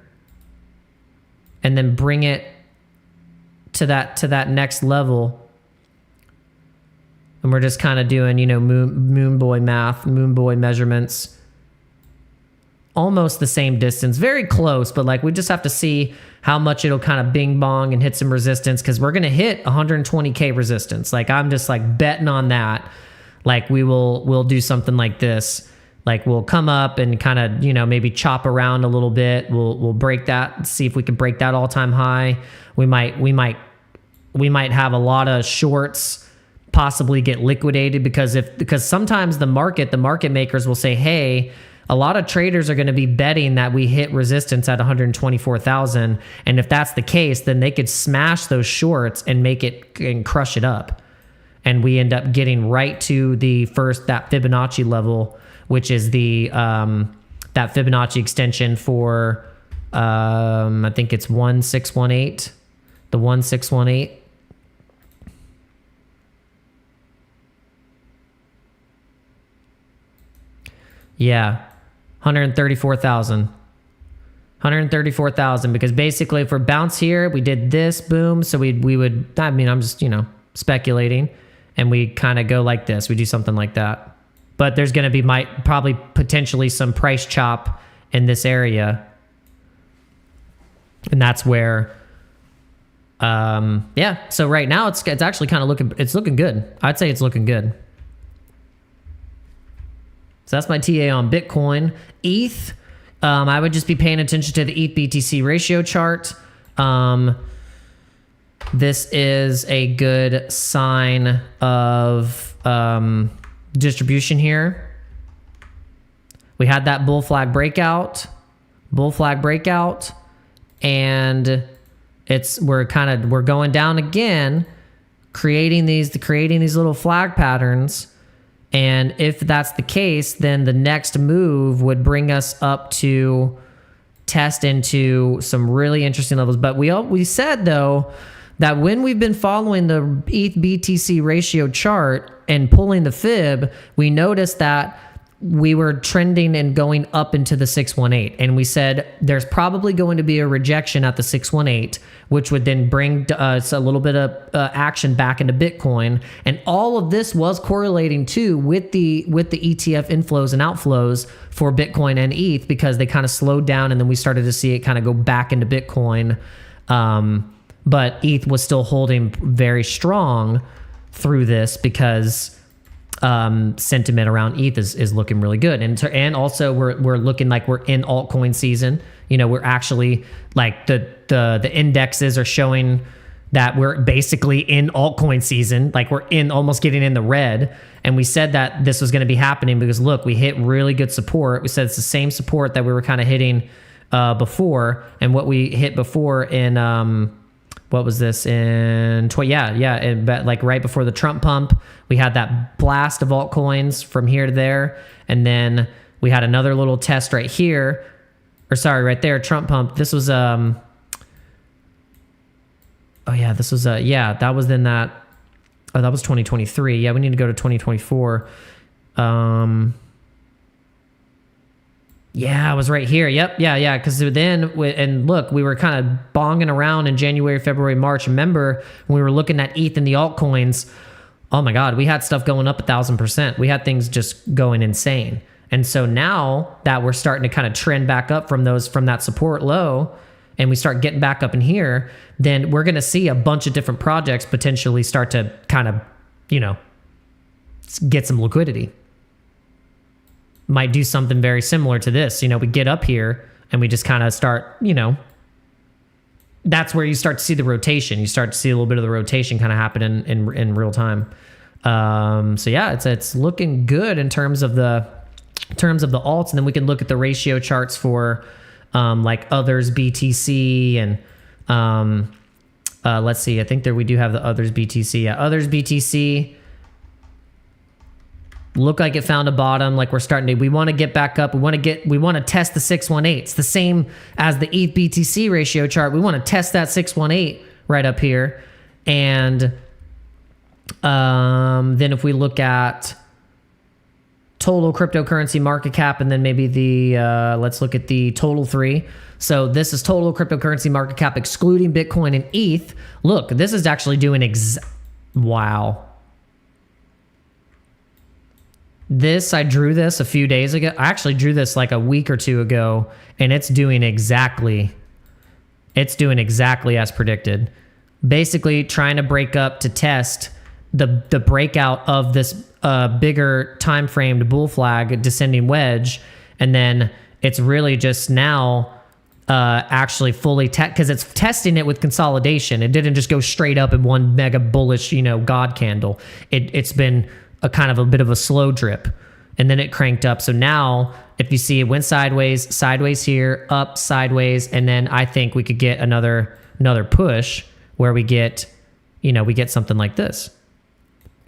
S1: and then bring it to that next level, and we're just kind of doing, moon boy math, moon boy measurements, almost the same distance, very close, but like we just have to see how much it'll kind of bing bong and hit some resistance, because we're going to hit 120K resistance. Like I'm just like betting on that. Like we'll do something like this. Like we'll come up and kind of, maybe chop around a little bit. We'll break that, see if we can break that all-time high. We might have a lot of shorts possibly get liquidated because sometimes the market makers will say, hey, a lot of traders are going to be betting that we hit resistance at 124,000. And if that's the case, then they could smash those shorts and make it and crush it up. And we end up getting right to that Fibonacci level, which is that Fibonacci extension for, I think it's 1618, the 1618. Yeah, 134,000. 134,000, because basically if we bounce here, we did this, boom. So we would, I'm just, speculating, and we kind of go like this. We do something like that. But there's going to be probably potentially some price chop in this area. And that's where, So right now it's actually kind of looking good. I'd say it's looking good. So that's my TA on Bitcoin. ETH, I would just be paying attention to the ETH BTC ratio chart. This is a good sign of distribution here. We had that bull flag breakout, and we're going down again, creating these little flag patterns. And if that's the case, then the next move would bring us up to test into some really interesting levels. But we said, though, that when we've been following the ETH BTC ratio chart and pulling the fib, we noticed that we were trending and going up into the 618. And we said there's probably going to be a rejection at the 618, which would then bring us a little bit of action back into Bitcoin. And all of this was correlating too with the ETF inflows and outflows for Bitcoin and ETH, because they kind of slowed down, and then we started to see it kind of go back into Bitcoin. But ETH was still holding very strong through this, because sentiment around ETH is looking really good. And also we're looking like we're in altcoin season. We're actually like the indexes are showing that we're basically in altcoin season. Like we're almost getting in the red. And we said that this was going to be happening because look, we hit really good support. We said it's the same support that we were kind of hitting before, and what we hit before in what was this in like right before the Trump pump, we had that blast of altcoins from here to there, and then we had another little test right here, right there, Trump pump. This was that was then that Oh, that was 2023. Yeah, we need to go to 2024. Yeah, I was right here. Yep. Yeah. Because then, and look, we were kind of bonging around in January, February, March. Remember when we were looking at ETH and the altcoins? Oh my God, we had stuff going up 1,000%. We had things just going insane. And so now that we're starting to kind of trend back up from that support low, and we start getting back up in here, then we're going to see a bunch of different projects potentially start to kind of, get some liquidity. Might do something very similar to this. We get up here and we just kind of start, that's where you start to see the rotation. You start to see a little bit of the rotation kind of happen in real time. So yeah, it's looking good in terms of the alts. And then we can look at the ratio charts for like others BTC and let's see. I think we do have the others BTC. Yeah, others BTC. Look like it found a bottom, like we're starting to, we want to get back up. We want to test the 618. It's the same as the ETH BTC ratio chart. We want to test that 618 right up here. And then if we look at total cryptocurrency market cap, and then maybe let's look at the total 3. So this is total cryptocurrency market cap excluding Bitcoin and ETH. Look, this is actually doing wow. I drew this a few days ago. I actually drew this like a week or two ago, and it's doing exactly as predicted. Basically trying to break up to test the breakout of this bigger time framed bull flag descending wedge, and then it's really just now actually fully because it's testing it with consolidation. It didn't just go straight up in one mega bullish, God candle. It's been a kind of a bit of a slow drip, and then it cranked up. So now if you see it went sideways here, up, sideways, and then I think we could get another push where we get something like this.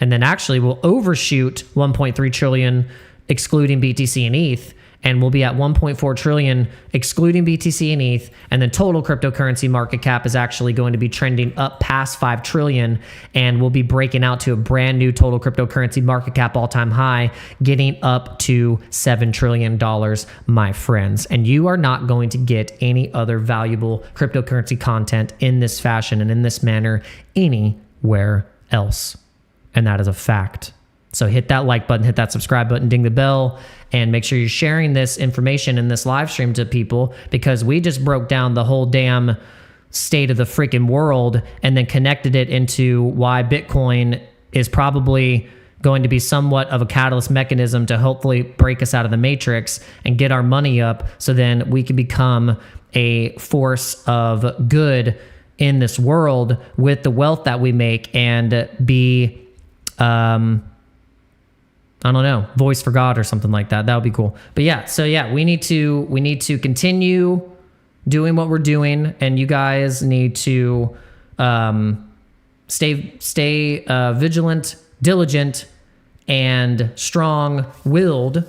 S1: And then actually we'll overshoot 1.3 trillion excluding BTC and ETH, and we'll be at 1.4 trillion excluding BTC and ETH, and then total cryptocurrency market cap is actually going to be trending up past 5 trillion, and we'll be breaking out to a brand new total cryptocurrency market cap all-time high, getting up to $7 trillion, my friends. And you are not going to get any other valuable cryptocurrency content in this fashion and in this manner anywhere else. And that is a fact. So hit that like button, hit that subscribe button, ding the bell, and make sure you're sharing this information in this live stream to people, because we just broke down the whole damn state of the freaking world and then connected it into why Bitcoin is probably going to be somewhat of a catalyst mechanism to hopefully break us out of the matrix and get our money up, so then we can become a force of good in this world with the wealth that we make and be I don't know, voice for God or something like that. That would be cool. But yeah, so yeah, we need to continue doing what we're doing, and you guys need to stay vigilant, diligent, and strong-willed.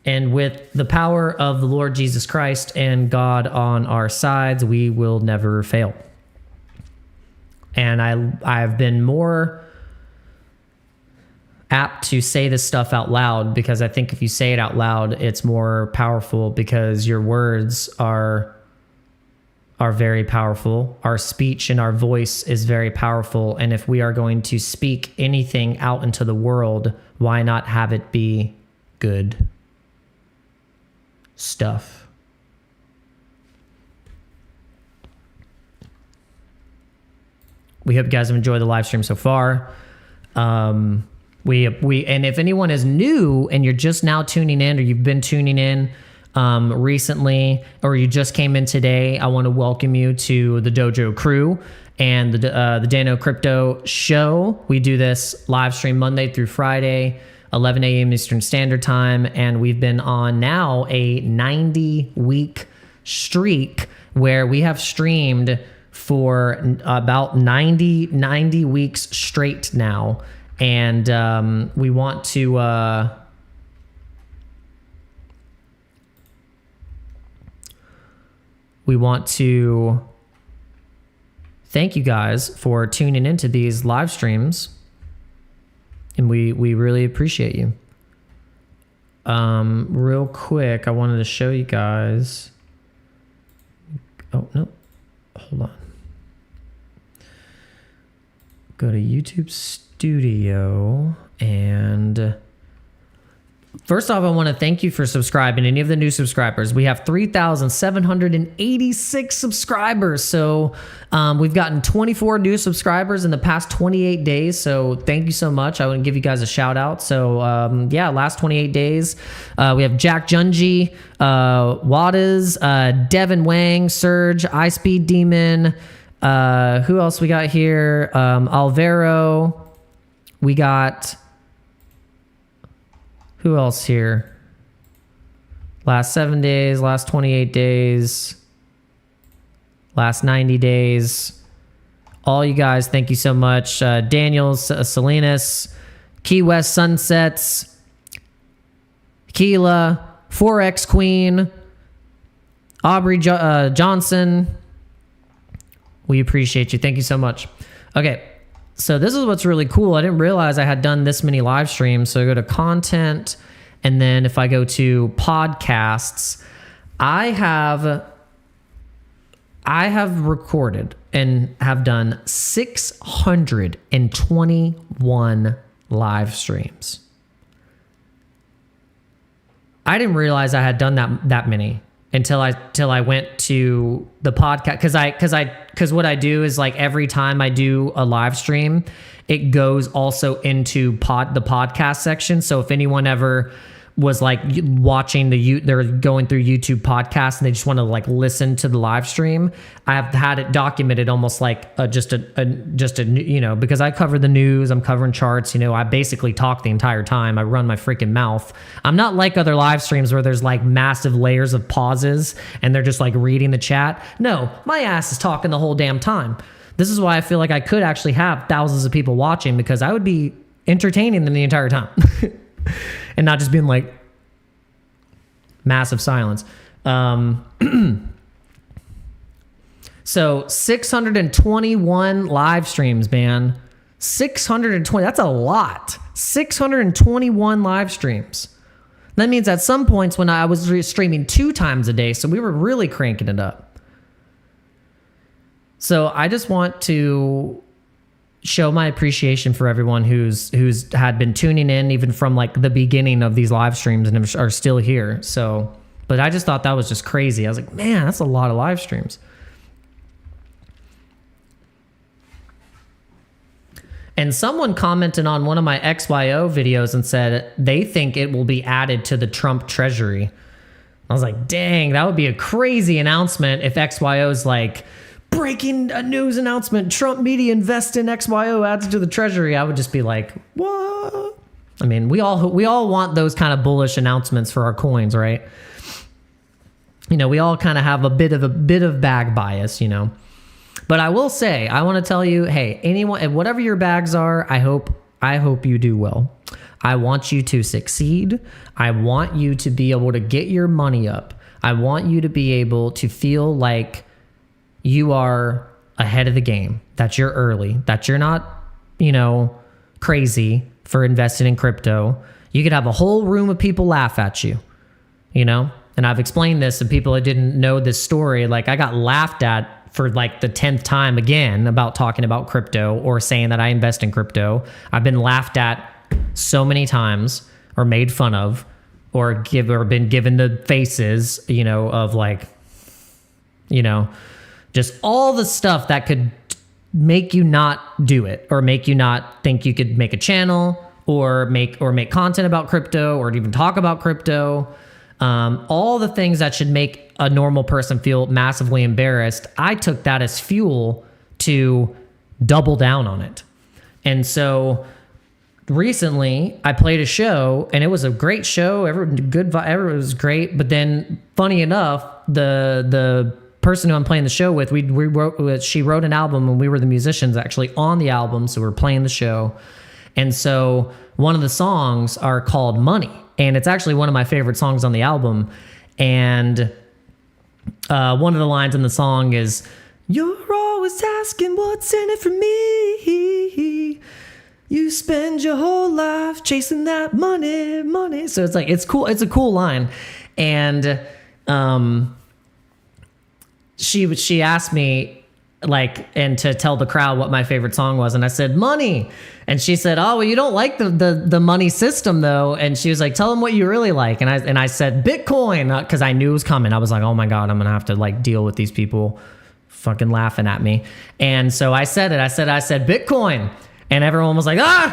S1: And with the power of the Lord Jesus Christ and God on our sides, we will never fail. And I've been more apt to say this stuff out loud, because I think if you say it out loud, it's more powerful, because your words are very powerful. Our speech and our voice is very powerful. And if we are going to speak anything out into the world, why not have it be good stuff? We hope you guys have enjoyed the live stream so far. We and if anyone is new and you're just now tuning in, or you've been tuning in recently, or you just came in today, I want to welcome you to the Dojo crew and the Dano Crypto Show. We do this live stream Monday through Friday, 11 a.m. Eastern Standard Time, and we've been on now a 90-week streak where we have streamed for about 90 weeks straight now. And we want to thank you guys for tuning into these live streams. And we really appreciate you. Real quick, I wanted to show you guys. Oh, no. Hold on. Go to YouTube Studio and first off, I want to thank you for subscribing. Any of the new subscribers, we have 3,786 subscribers. So we've gotten 24 new subscribers in the past 28 days. So thank you so much. I want to give you guys a shout out. So yeah, last 28 days, we have Jack Junji, Waddas, Devin Wang, Surge, iSpeed Demon. Who else we got here? Alvaro. We got... Who else here? Last 7 days, last 28 days, last 90 days. All you guys, thank you so much. Daniel Salinas, Key West Sunsets, Keela, Forex Queen, Aubrey Johnson. We appreciate you. Thank you so much. Okay. So this is what's really cool. I didn't realize I had done this many live streams. So I go to content, and then if I go to podcasts, I have recorded and have done 621 live streams. I didn't realize I had done that many until I went to the podcast, because what I do is, like, every time I do a live stream, it goes also into the podcast section. So if anyone ever was like watching they're going through YouTube podcasts and they just want to like listen to the live stream, I have had it documented almost like just a because I cover the news, I'm covering charts, I basically talk the entire time. I run my freaking mouth. I'm not like other live streams where there's like massive layers of pauses and they're just like reading the chat. No, my ass is talking the whole damn time. This is why I feel like I could actually have thousands of people watching, because I would be entertaining them the entire time. And not just being like massive silence. So 621 live streams, man. 620, that's a lot. 621 live streams. That means at some points when I was streaming 2 times a day, so we were really cranking it up. So I just want to show my appreciation for everyone who's had been tuning in even from like the beginning of these live streams and are still here. So, but I just thought that was just crazy. I was like, man, that's a lot of live streams. And someone commented on one of my XYO videos and said they think it will be added to the Trump treasury. I was like, dang, that would be a crazy announcement if XYO is like, breaking a news announcement, Trump media invest in XYO, adds to the treasury. I would just be like, what? I mean, we all want those kind of bullish announcements for our coins, right? We all kind of have a bit of bag bias, But I will say, I want to tell you, hey, anyone, whatever your bags are, I hope you do well. I want you to succeed. I want you to be able to get your money up. I want you to be able to feel like you are ahead of the game, that you're early, that you're not, crazy for investing in crypto. You could have a whole room of people laugh at you, and I've explained this to people that didn't know this story. Like, I got laughed at for like the 10th time again about talking about crypto or saying that I invest in crypto. I've been laughed at so many times or made fun of or been given the faces, of like, just all the stuff that could make you not do it or make you not think you could make a channel or make content about crypto or even talk about crypto. All the things that should make a normal person feel massively embarrassed. I took that as fuel to double down on it. And so recently I played a show and it was a great show. Everyone was great. But then funny enough, the person who I'm playing the show with, she wrote an album and we were the musicians actually on the album. So we were playing the show. And so one of the songs are called Money. And it's actually one of my favorite songs on the album. And one of the lines in the song is, You're always asking what's in it for me. You spend your whole life chasing that money. So it's like, it's cool. It's a cool line. And she asked me, like, and to tell the crowd what my favorite song was, and I said money, and she said, oh well, you don't like the money system though. And she was like, tell them what you really like. And I said Bitcoin, because I knew it was coming. I was like, oh my god, I'm gonna have to like deal with these people fucking laughing at me. And so I said it. I said Bitcoin, and everyone was like, ah.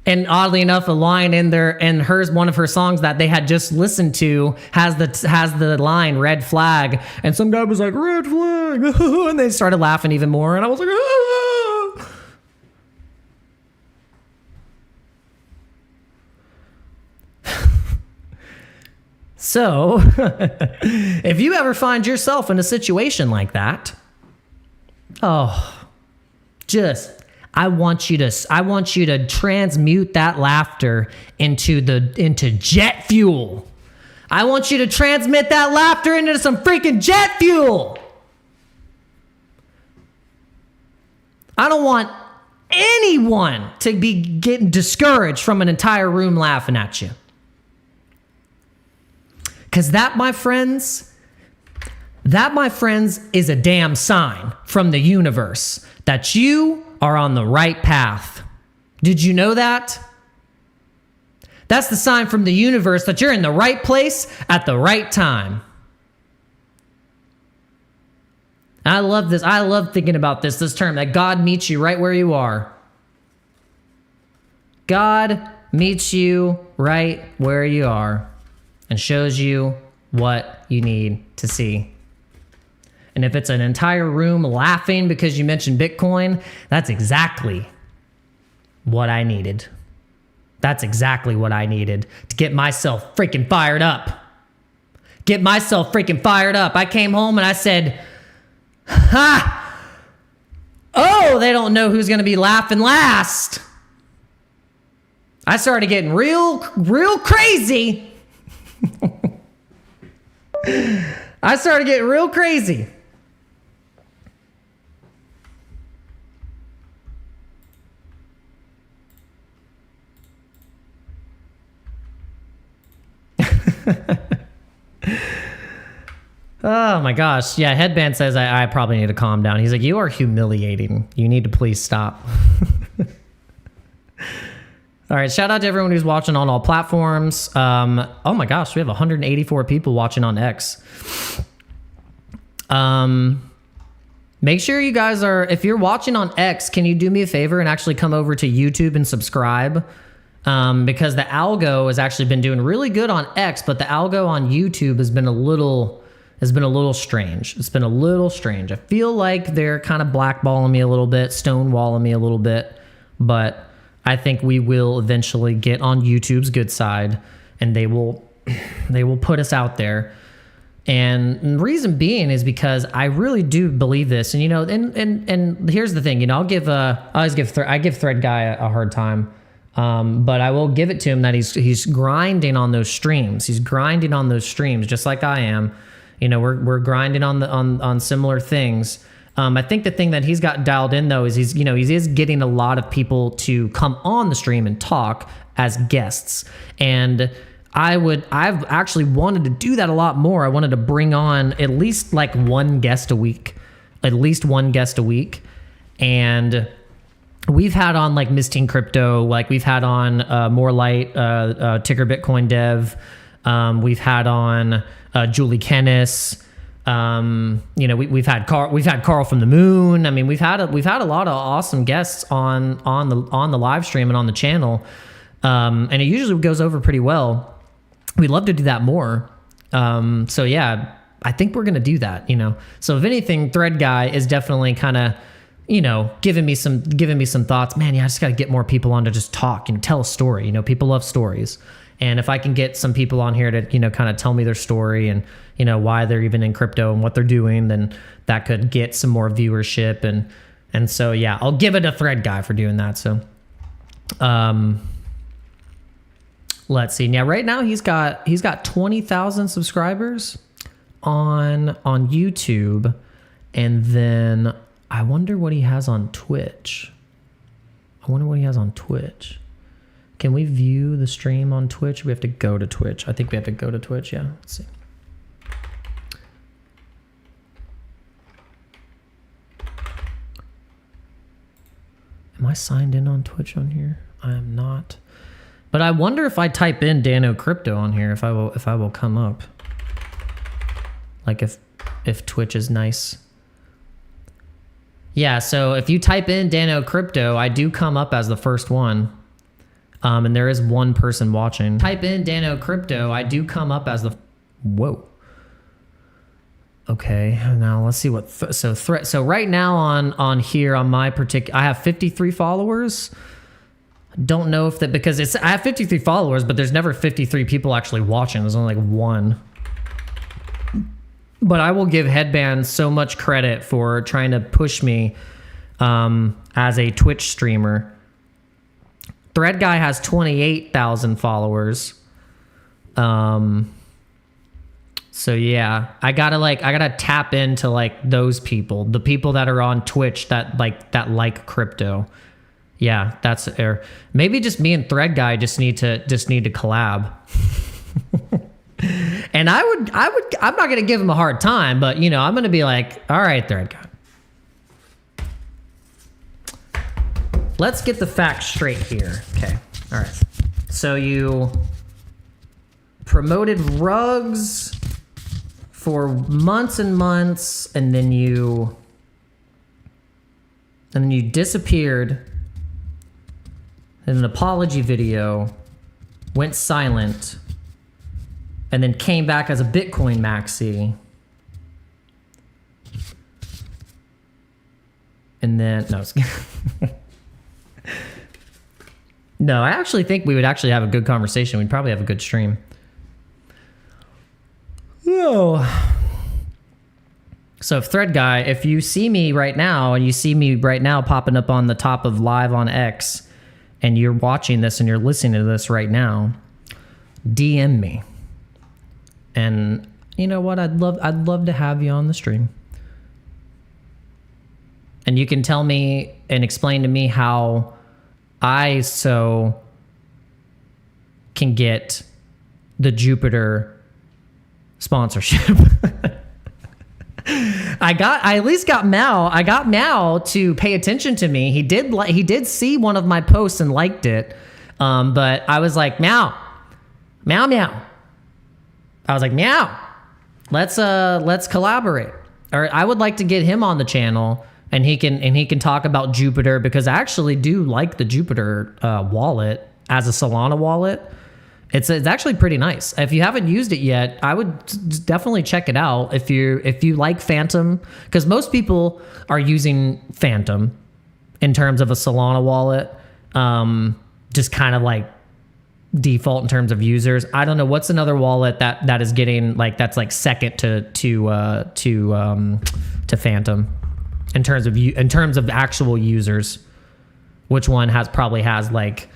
S1: And oddly enough, a line in one of her songs that they had just listened to has the line red flag, and some guy was like, red flag, and they started laughing even more, and I was like, ah. So if you ever find yourself in a situation like that, I want you to transmute that laughter into jet fuel. I want you to transmit that laughter into some freaking jet fuel. I don't want anyone to be getting discouraged from an entire room laughing at you. Because that, my friends, is a damn sign from the universe that you are on the right path. Did you know that? That's the sign from the universe that you're in the right place at the right time. I love this. I love thinking about this term, that God meets you right where you are. God meets you right where you are and shows you what you need to see. And if it's an entire room laughing because you mentioned Bitcoin, that's exactly what I needed. That's exactly what I needed to get myself freaking fired up. I came home and I said, ha! Oh, they don't know who's going to be laughing last. I started getting real crazy. Oh my gosh. Yeah, Headband says I probably need to calm down. He's like, you are humiliating. You need to please stop. All right, shout out to everyone who's watching on all platforms. Oh my gosh, we have 184 people watching on X. Make sure you guys are, if you're watching on X, can you do me a favor and actually come over to YouTube and subscribe? Because the algo has actually been doing really good on X, but the algo on YouTube has been a little strange. It's been a little strange. I feel like they're kind of blackballing me a little bit, stonewalling me a little bit, but I think we will eventually get on YouTube's good side, and they will put us out there. And the reason being is because I really do believe this. And, you know, and here's the thing, you know, I give Thread Guy a hard time. But I will give it to him that he's grinding on those streams. He's grinding on those streams just like I am. You know, we're grinding on similar things. I think the thing that he's got dialed in though is he is getting a lot of people to come on the stream and talk as guests. And I've actually wanted to do that a lot more. I wanted to bring on at least like one guest a week. And we've had on like Miss Teen Crypto, like we've had on More Light, Ticker Bitcoin Dev. We've had on Julie Kennis. You know, we've had Carl from the Moon. I mean, we've had a lot of awesome guests on the live stream and on the channel. And it usually goes over pretty well. We'd love to do that more. So yeah, I think we're gonna do that. You know, so if anything, Thread Guy is definitely kind of, you know, giving me some thoughts. Man, yeah, I just got to get more people on to just talk and tell a story. You know, people love stories. And if I can get some people on here to, you know, kind of tell me their story and, you know, why they're even in crypto and what they're doing, then that could get some more viewership. And so, yeah, I'll give it a Thread Guy for doing that. So, let's see. Now, right now he's got 20,000 subscribers. on YouTube, and then I wonder what he has on Twitch. Can we view the stream on Twitch? We have to go to Twitch. I think we have to go to Twitch. Yeah, let's see. Am I signed in on Twitch on here? I am not. But I wonder if I type in Dano Crypto on here, if I will come up. Like if Twitch is nice. Yeah, so if you type in Dano Crypto, I do come up as the first one. And there is one person watching. Type in Dano Crypto, I do come up as the... Whoa. Okay, now let's see what... So right now on here, on my particular... I have 53 followers. Don't know if that... Because it's... I have 53 followers, but there's never 53 people actually watching. There's only like one. But I will give Headband so much credit for trying to push me as a Twitch streamer. Thread Guy has 28,000 followers. So yeah, I gotta tap into like those people, the people that are on Twitch that like crypto. Yeah, that's or maybe just me and Thread Guy just need to collab. And I'm not gonna give him a hard time, but you know, I'm gonna be like, all right, Thread Guy. Let's get the facts straight here. Okay, all right. So you promoted rugs for months and months, and then you disappeared in an apology video, went silent, and then came back as a Bitcoin maxi. And then, no, no, I actually think we would actually have a good conversation. We'd probably have a good stream. Oh. So Thread Guy, if you see me right now, and you see me right now popping up on the top of live on X, and you're watching this and you're listening to this right now, DM me. And you know what? I'd love to have you on the stream. And you can tell me and explain to me how I can get the Jupiter sponsorship. I at least got Mao. I got Mao to pay attention to me. He did see one of my posts and liked it. But I was like, Mao. I was like, Meow, let's collaborate. Or I would like to get him on the channel, and he can talk about Jupiter, because I actually do like the Jupiter wallet as a Solana wallet. It's actually pretty nice. If you haven't used it yet, I would definitely check it out. If you like Phantom, because most people are using Phantom in terms of a Solana wallet, just kind of like default in terms of users. I don't know what's another wallet that is getting like that's like second to Phantom in terms of actual users. Which one probably has like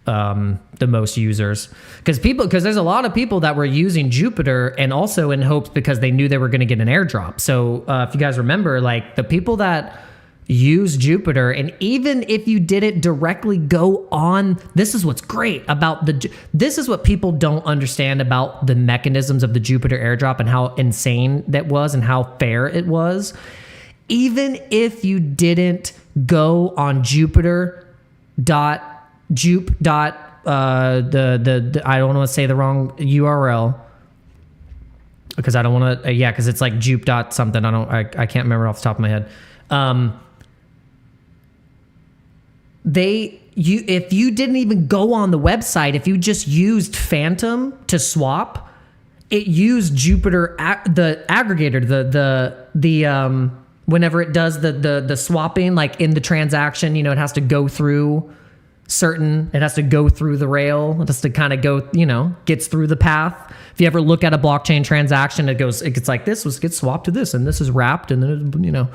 S1: the most users? Because there's a lot of people that were using Jupiter and also in hopes because they knew they were going to get an airdrop. So if you guys remember, like the people that use Jupiter, and even if you didn't directly go on, this is what's great about this is what people don't understand about the mechanisms of the Jupiter airdrop and how insane that was and how fair it was. Even if you didn't go on Jupiter I don't want to say the wrong URL because I don't want to because it's like jupe dot something. I can't remember off the top of my head. If you didn't even go on the website, if you just used Phantom to swap, it used Jupiter the aggregator, the whenever it does the swapping, like in the transaction, you know, it has to go through the rail. It has to kind of go, gets through the path. If you ever look at a blockchain transaction, it gets like this gets swapped to this, and this is wrapped, and then,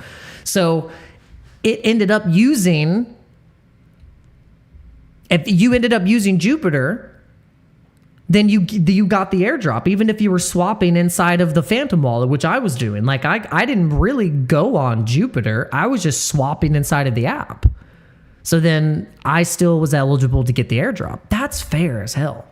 S1: so it ended up using, if you ended up using Jupiter, then you got the airdrop, even if you were swapping inside of the Phantom wallet, which I was doing. Like I didn't really go on Jupiter. I was just swapping inside of the app. So then I still was eligible to get the airdrop. That's fair as hell.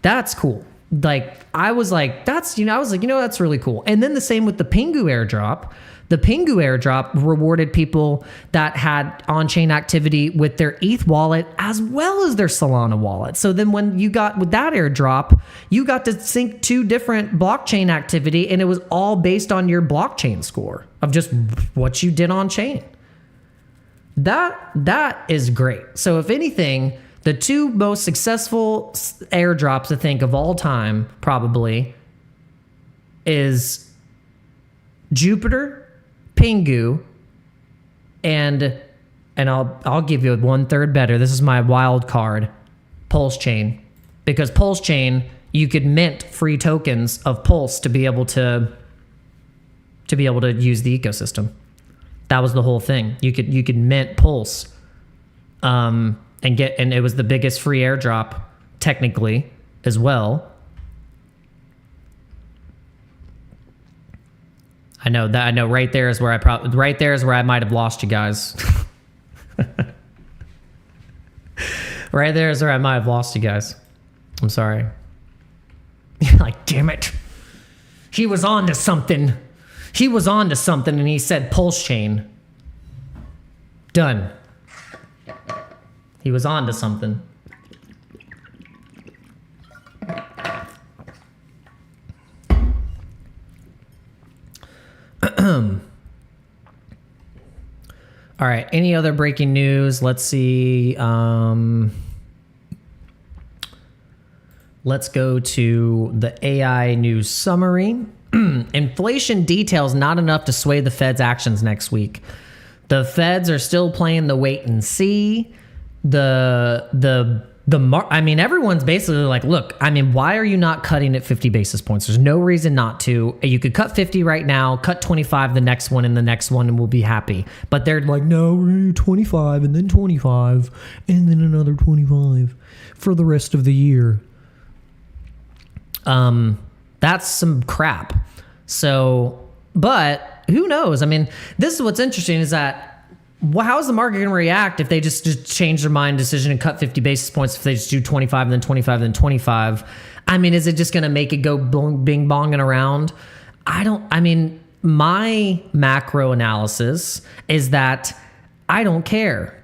S1: That's cool. Like I was like, that's really cool. And then the same with the Pingu airdrop. The Pingu airdrop rewarded people that had on-chain activity with their ETH wallet as well as their Solana wallet. So then when you got with that airdrop, you got to sync 2 different blockchain activity, and it was all based on your blockchain score of just what you did on chain. That is great. So if anything, the 2 most successful airdrops I think of all time probably is Jupiter, Pingu, and I'll give you 1/3 better. This is my wild card, Pulse Chain, because Pulse Chain you could mint free tokens of Pulse to be able to use the ecosystem. That was the whole thing. You could mint Pulse, and it was the biggest free airdrop technically as well. I know. Right there is where I might have lost you guys. Right there is where I might have lost you guys. I'm sorry. Like, damn it. He was on to something. And he said Pulse Chain. Done. He was on to something. All right. Any other breaking news? Let's see. Let's go to the AI news summary. Inflation details not enough to sway the Fed's actions next week. The Feds are still playing the wait and see. Everyone's basically like, look, why are you not cutting at 50 basis points? There's no reason not to. You could cut 50 right now, cut 25 the next one, and we'll be happy. But they're like, no, we're going to do 25 and then 25 and then another 25 for the rest of the year. That's some crap. So, but who knows? This is what's interesting is that how's the market going to react if they just change their mind decision and cut 50 basis points if they just do 25 and then 25 and then 25? Is it just going to make it go bing bonging around? My macro analysis is that I don't care.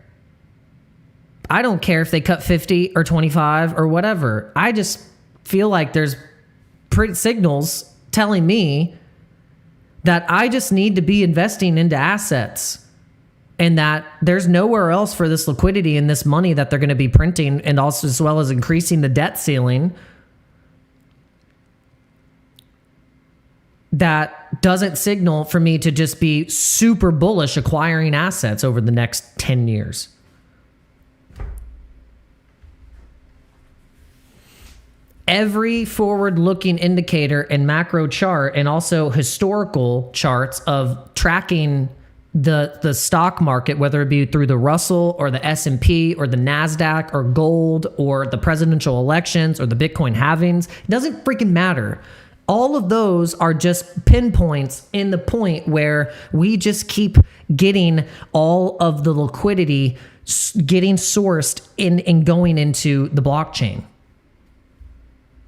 S1: I don't care if they cut 50 or 25 or whatever. I just feel like there's pretty signals telling me that I just need to be investing into assets. And that there's nowhere else for this liquidity and this money that they're going to be printing, and also as well as increasing the debt ceiling, that doesn't signal for me to just be super bullish acquiring assets over the next 10 years. Every forward-looking indicator and macro chart and also historical charts of tracking the stock market, whether it be through the Russell or the S&P or the NASDAQ or gold or the presidential elections or the Bitcoin halvings, it doesn't freaking matter. All of those are just pinpoints in the point where we just keep getting all of the liquidity getting sourced in and going into the blockchain.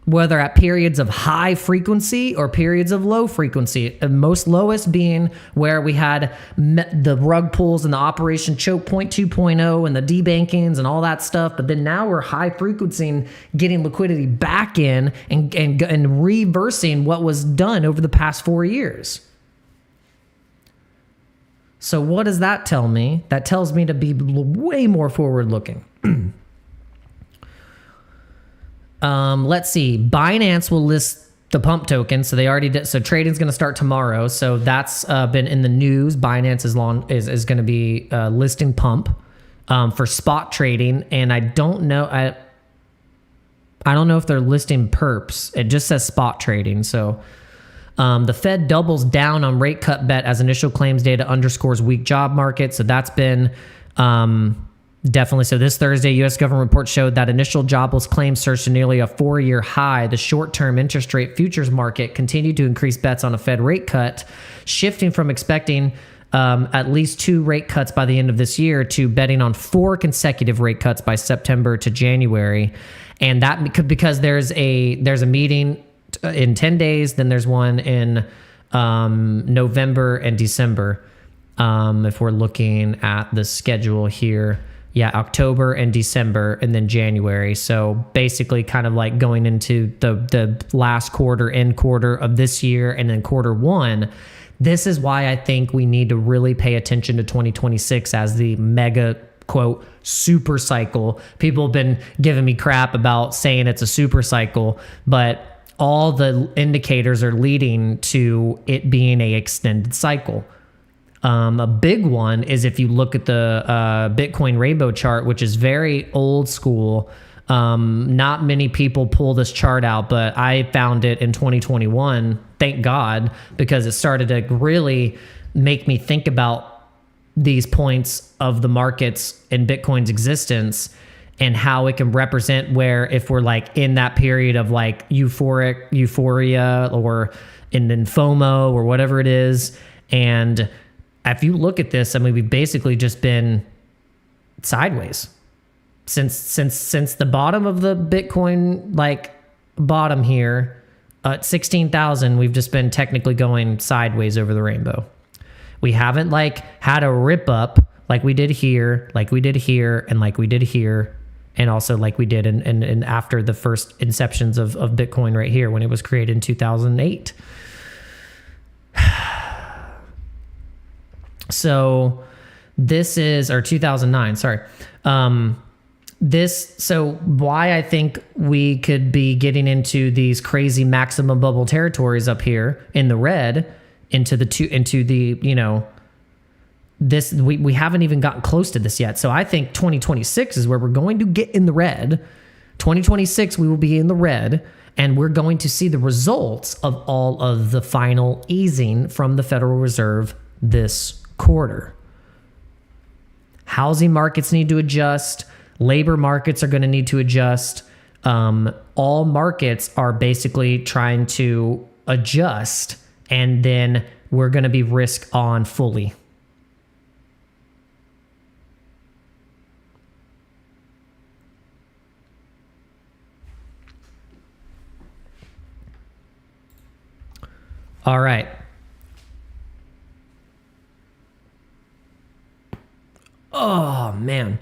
S1: Whether at periods of high frequency or periods of low frequency, the most lowest being where we had the rug pulls and the Operation Choke Point 2.0 and the debankings and all that stuff. But then now we're high frequency, getting liquidity back in and reversing what was done over the past 4 years. So what does that tell me? That tells me to be way more forward looking. Let's see. Binance will list the pump token. So they already did. So trading's going to start tomorrow. So that's been in the news. Binance is going to be listing pump for spot trading. And I don't know. I don't know if they're listing perps. It just says spot trading. So the Fed doubles down on rate cut bet as initial claims data underscores weak job market. So that's been Definitely. So this Thursday, U.S. government report showed that initial jobless claims surged to nearly a 4-year high. The short-term interest rate futures market continued to increase bets on a Fed rate cut, shifting from expecting at least 2 rate cuts by the end of this year to betting on 4 consecutive rate cuts by September to January. And that could, because there's a meeting in 10 days, then there's one in November and December. If we're looking at the schedule here. Yeah, October and December, and then January. So basically kind of like going into the last quarter, end quarter of this year, and then quarter one. This is why I think we need to really pay attention to 2026 as the mega, quote, super cycle. People have been giving me crap about saying it's a super cycle, but all the indicators are leading to it being a extended cycle. A big one is if you look at the Bitcoin rainbow chart, which is very old school. Not many people pull this chart out, but I found it in 2021. Thank God, because it started to really make me think about these points of the markets and Bitcoin's existence and how it can represent where, if we're like in that period of like euphoria or in FOMO or whatever it is. And if you look at this, I mean, we've basically just been sideways since the bottom of the Bitcoin, like bottom here at 16,000. We've just been technically going sideways over the rainbow. We haven't like had a rip up like we did here, like we did here, and like we did here, and also like we did in after the first inceptions of Bitcoin right here when it was created in 2008. So this is, or 2009, sorry. So why I think we could be getting into these crazy maximum bubble territories up here in the red into the, you know, this, we haven't even gotten close to this yet. So I think 2026 is where we're going to get in the red. 2026, we will be in the red, and we're going to see the results of all of the final easing from the Federal Reserve this quarter. Housing markets need to adjust. Labor markets are going to need to adjust. All markets are basically trying to adjust, and then we're going to be risk on fully. All right. Oh, man.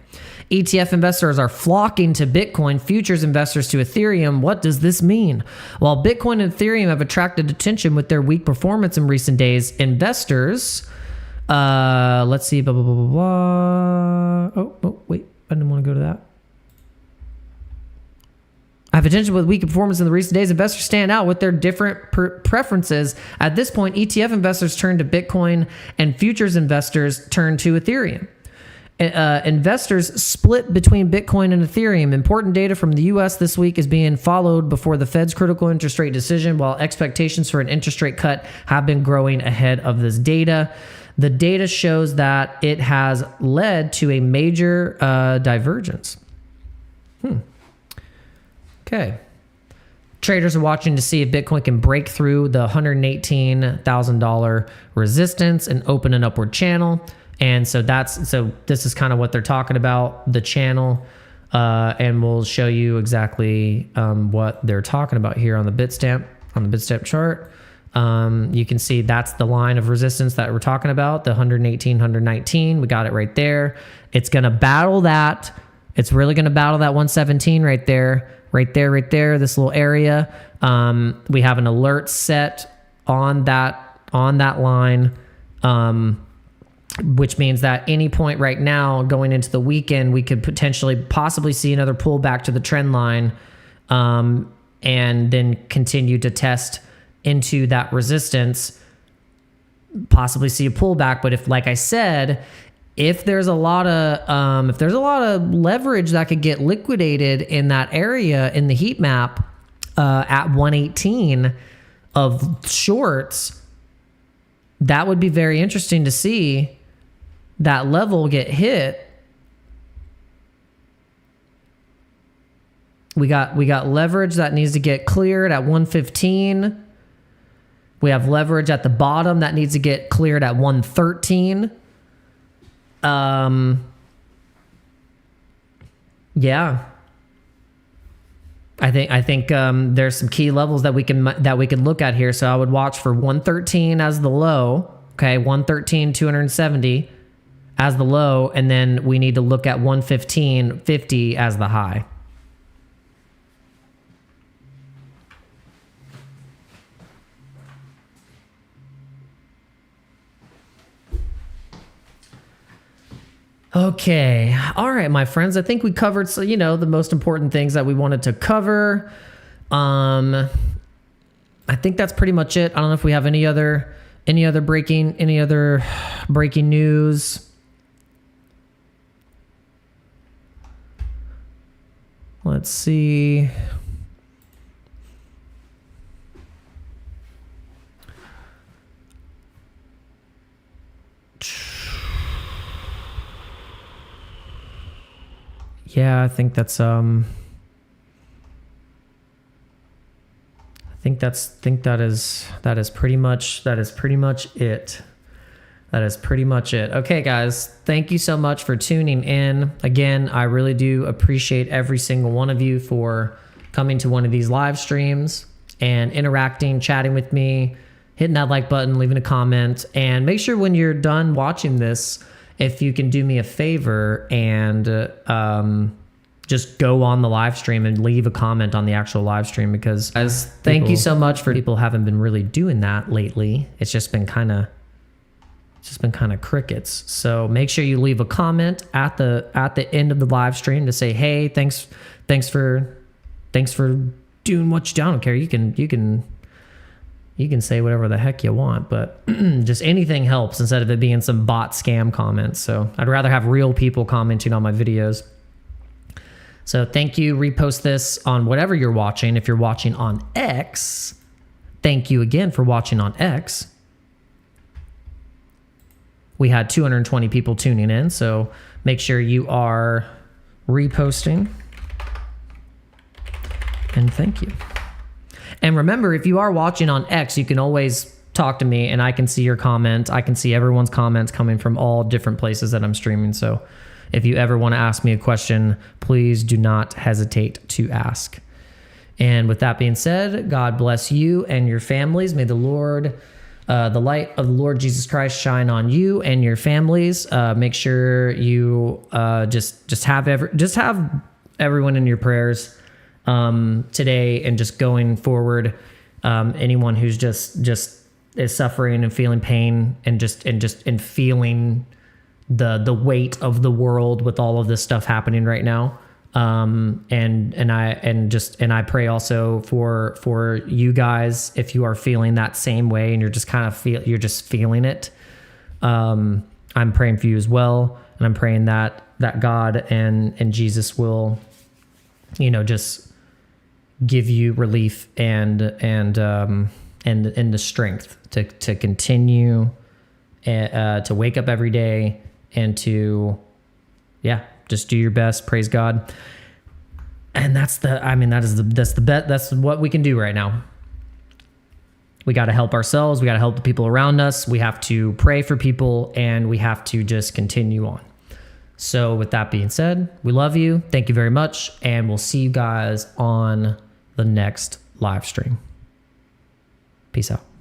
S1: ETF investors are flocking to Bitcoin, futures investors to Ethereum. What does this mean? While Bitcoin and Ethereum have attracted attention with their weak performance in recent days, investors, let's see, blah, blah, blah, blah, blah. Oh, wait, I didn't want to go to that. I have attention with weak performance in the recent days. Investors stand out with their different preferences. At this point, ETF investors turn to Bitcoin and futures investors turn to Ethereum. Investors split between Bitcoin and Ethereum. Important data from the U.S. this week is being followed before the Fed's critical interest rate decision, while expectations for an interest rate cut have been growing ahead of this data. The data shows that it has led to a major divergence. Okay. Traders are watching to see if Bitcoin can break through the $118,000 resistance and open an upward channel. And so this is kind of what they're talking about, the channel, and we'll show you exactly what they're talking about here on the Bitstamp chart. You can see that's the line of resistance that we're talking about, the 118, 119. We got it right there. It's going to battle that. It's really going to battle that 117 right there, this little area. We have an alert set on that line. Which means that any point right now going into the weekend, we could possibly see another pullback to the trend line, and then continue to test into that resistance, possibly see a pullback. But if, like I said, if there's a lot of leverage that could get liquidated in that area in the heat map at 118 of shorts, that would be very interesting to see that level get hit We got leverage that needs to get cleared at 115. We have leverage at the bottom that needs to get cleared at 113. Yeah. I think there's some key levels that we can look at here. So I would watch for 113 as the low. Okay, 113 270 as the low, and then we need to look at 115.50 as the high. Okay. All right, my friends. I think we covered, so, you know, the most important things that we wanted to cover. I think that's pretty much it. I don't know if we have any other breaking news. Let's see. Yeah, I think that's that is pretty much it. That is pretty much it. Okay, guys, thank you so much for tuning in. Again, I really do appreciate every single one of you for coming to one of these live streams and interacting, chatting with me, hitting that like button, leaving a comment, and make sure when you're done watching this, if you can do me a favor and just go on the live stream and leave a comment on the actual live stream, because thank you so much for people haven't been really doing that lately. It's just been kind of crickets. So make sure you leave a comment at the end of the live stream to say, hey, thanks for doing what you do. I don't care. You can say whatever the heck you want, but just anything helps instead of it being some bot scam comments. So I'd rather have real people commenting on my videos. So thank you. Repost this on whatever you're watching. If you're watching on X, thank you again for watching on X. We had 220 people tuning in, so make sure you are reposting. And thank you. And remember, if you are watching on X, you can always talk to me and I can see your comment. I can see everyone's comments coming from all different places that I'm streaming. So if you ever want to ask me a question, please do not hesitate to ask. And with that being said, God bless you and your families. May the Lord, the light of the Lord Jesus Christ shine on you and your families. Make sure you just have everyone in your prayers today and just going forward. Anyone who's just is suffering and feeling pain and feeling the weight of the world with all of this stuff happening right now. And I pray also for you guys, if you are feeling that same way and you're just feeling it. I'm praying for you as well. And I'm praying that God and Jesus will, just give you relief and the strength to continue to wake up every day and to, just do your best. Praise God. And that's what we can do right now. We got to help ourselves. We got to help the people around us. We have to pray for people, and we have to just continue on. So with that being said, we love you. Thank you very much. And we'll see you guys on the next live stream. Peace out.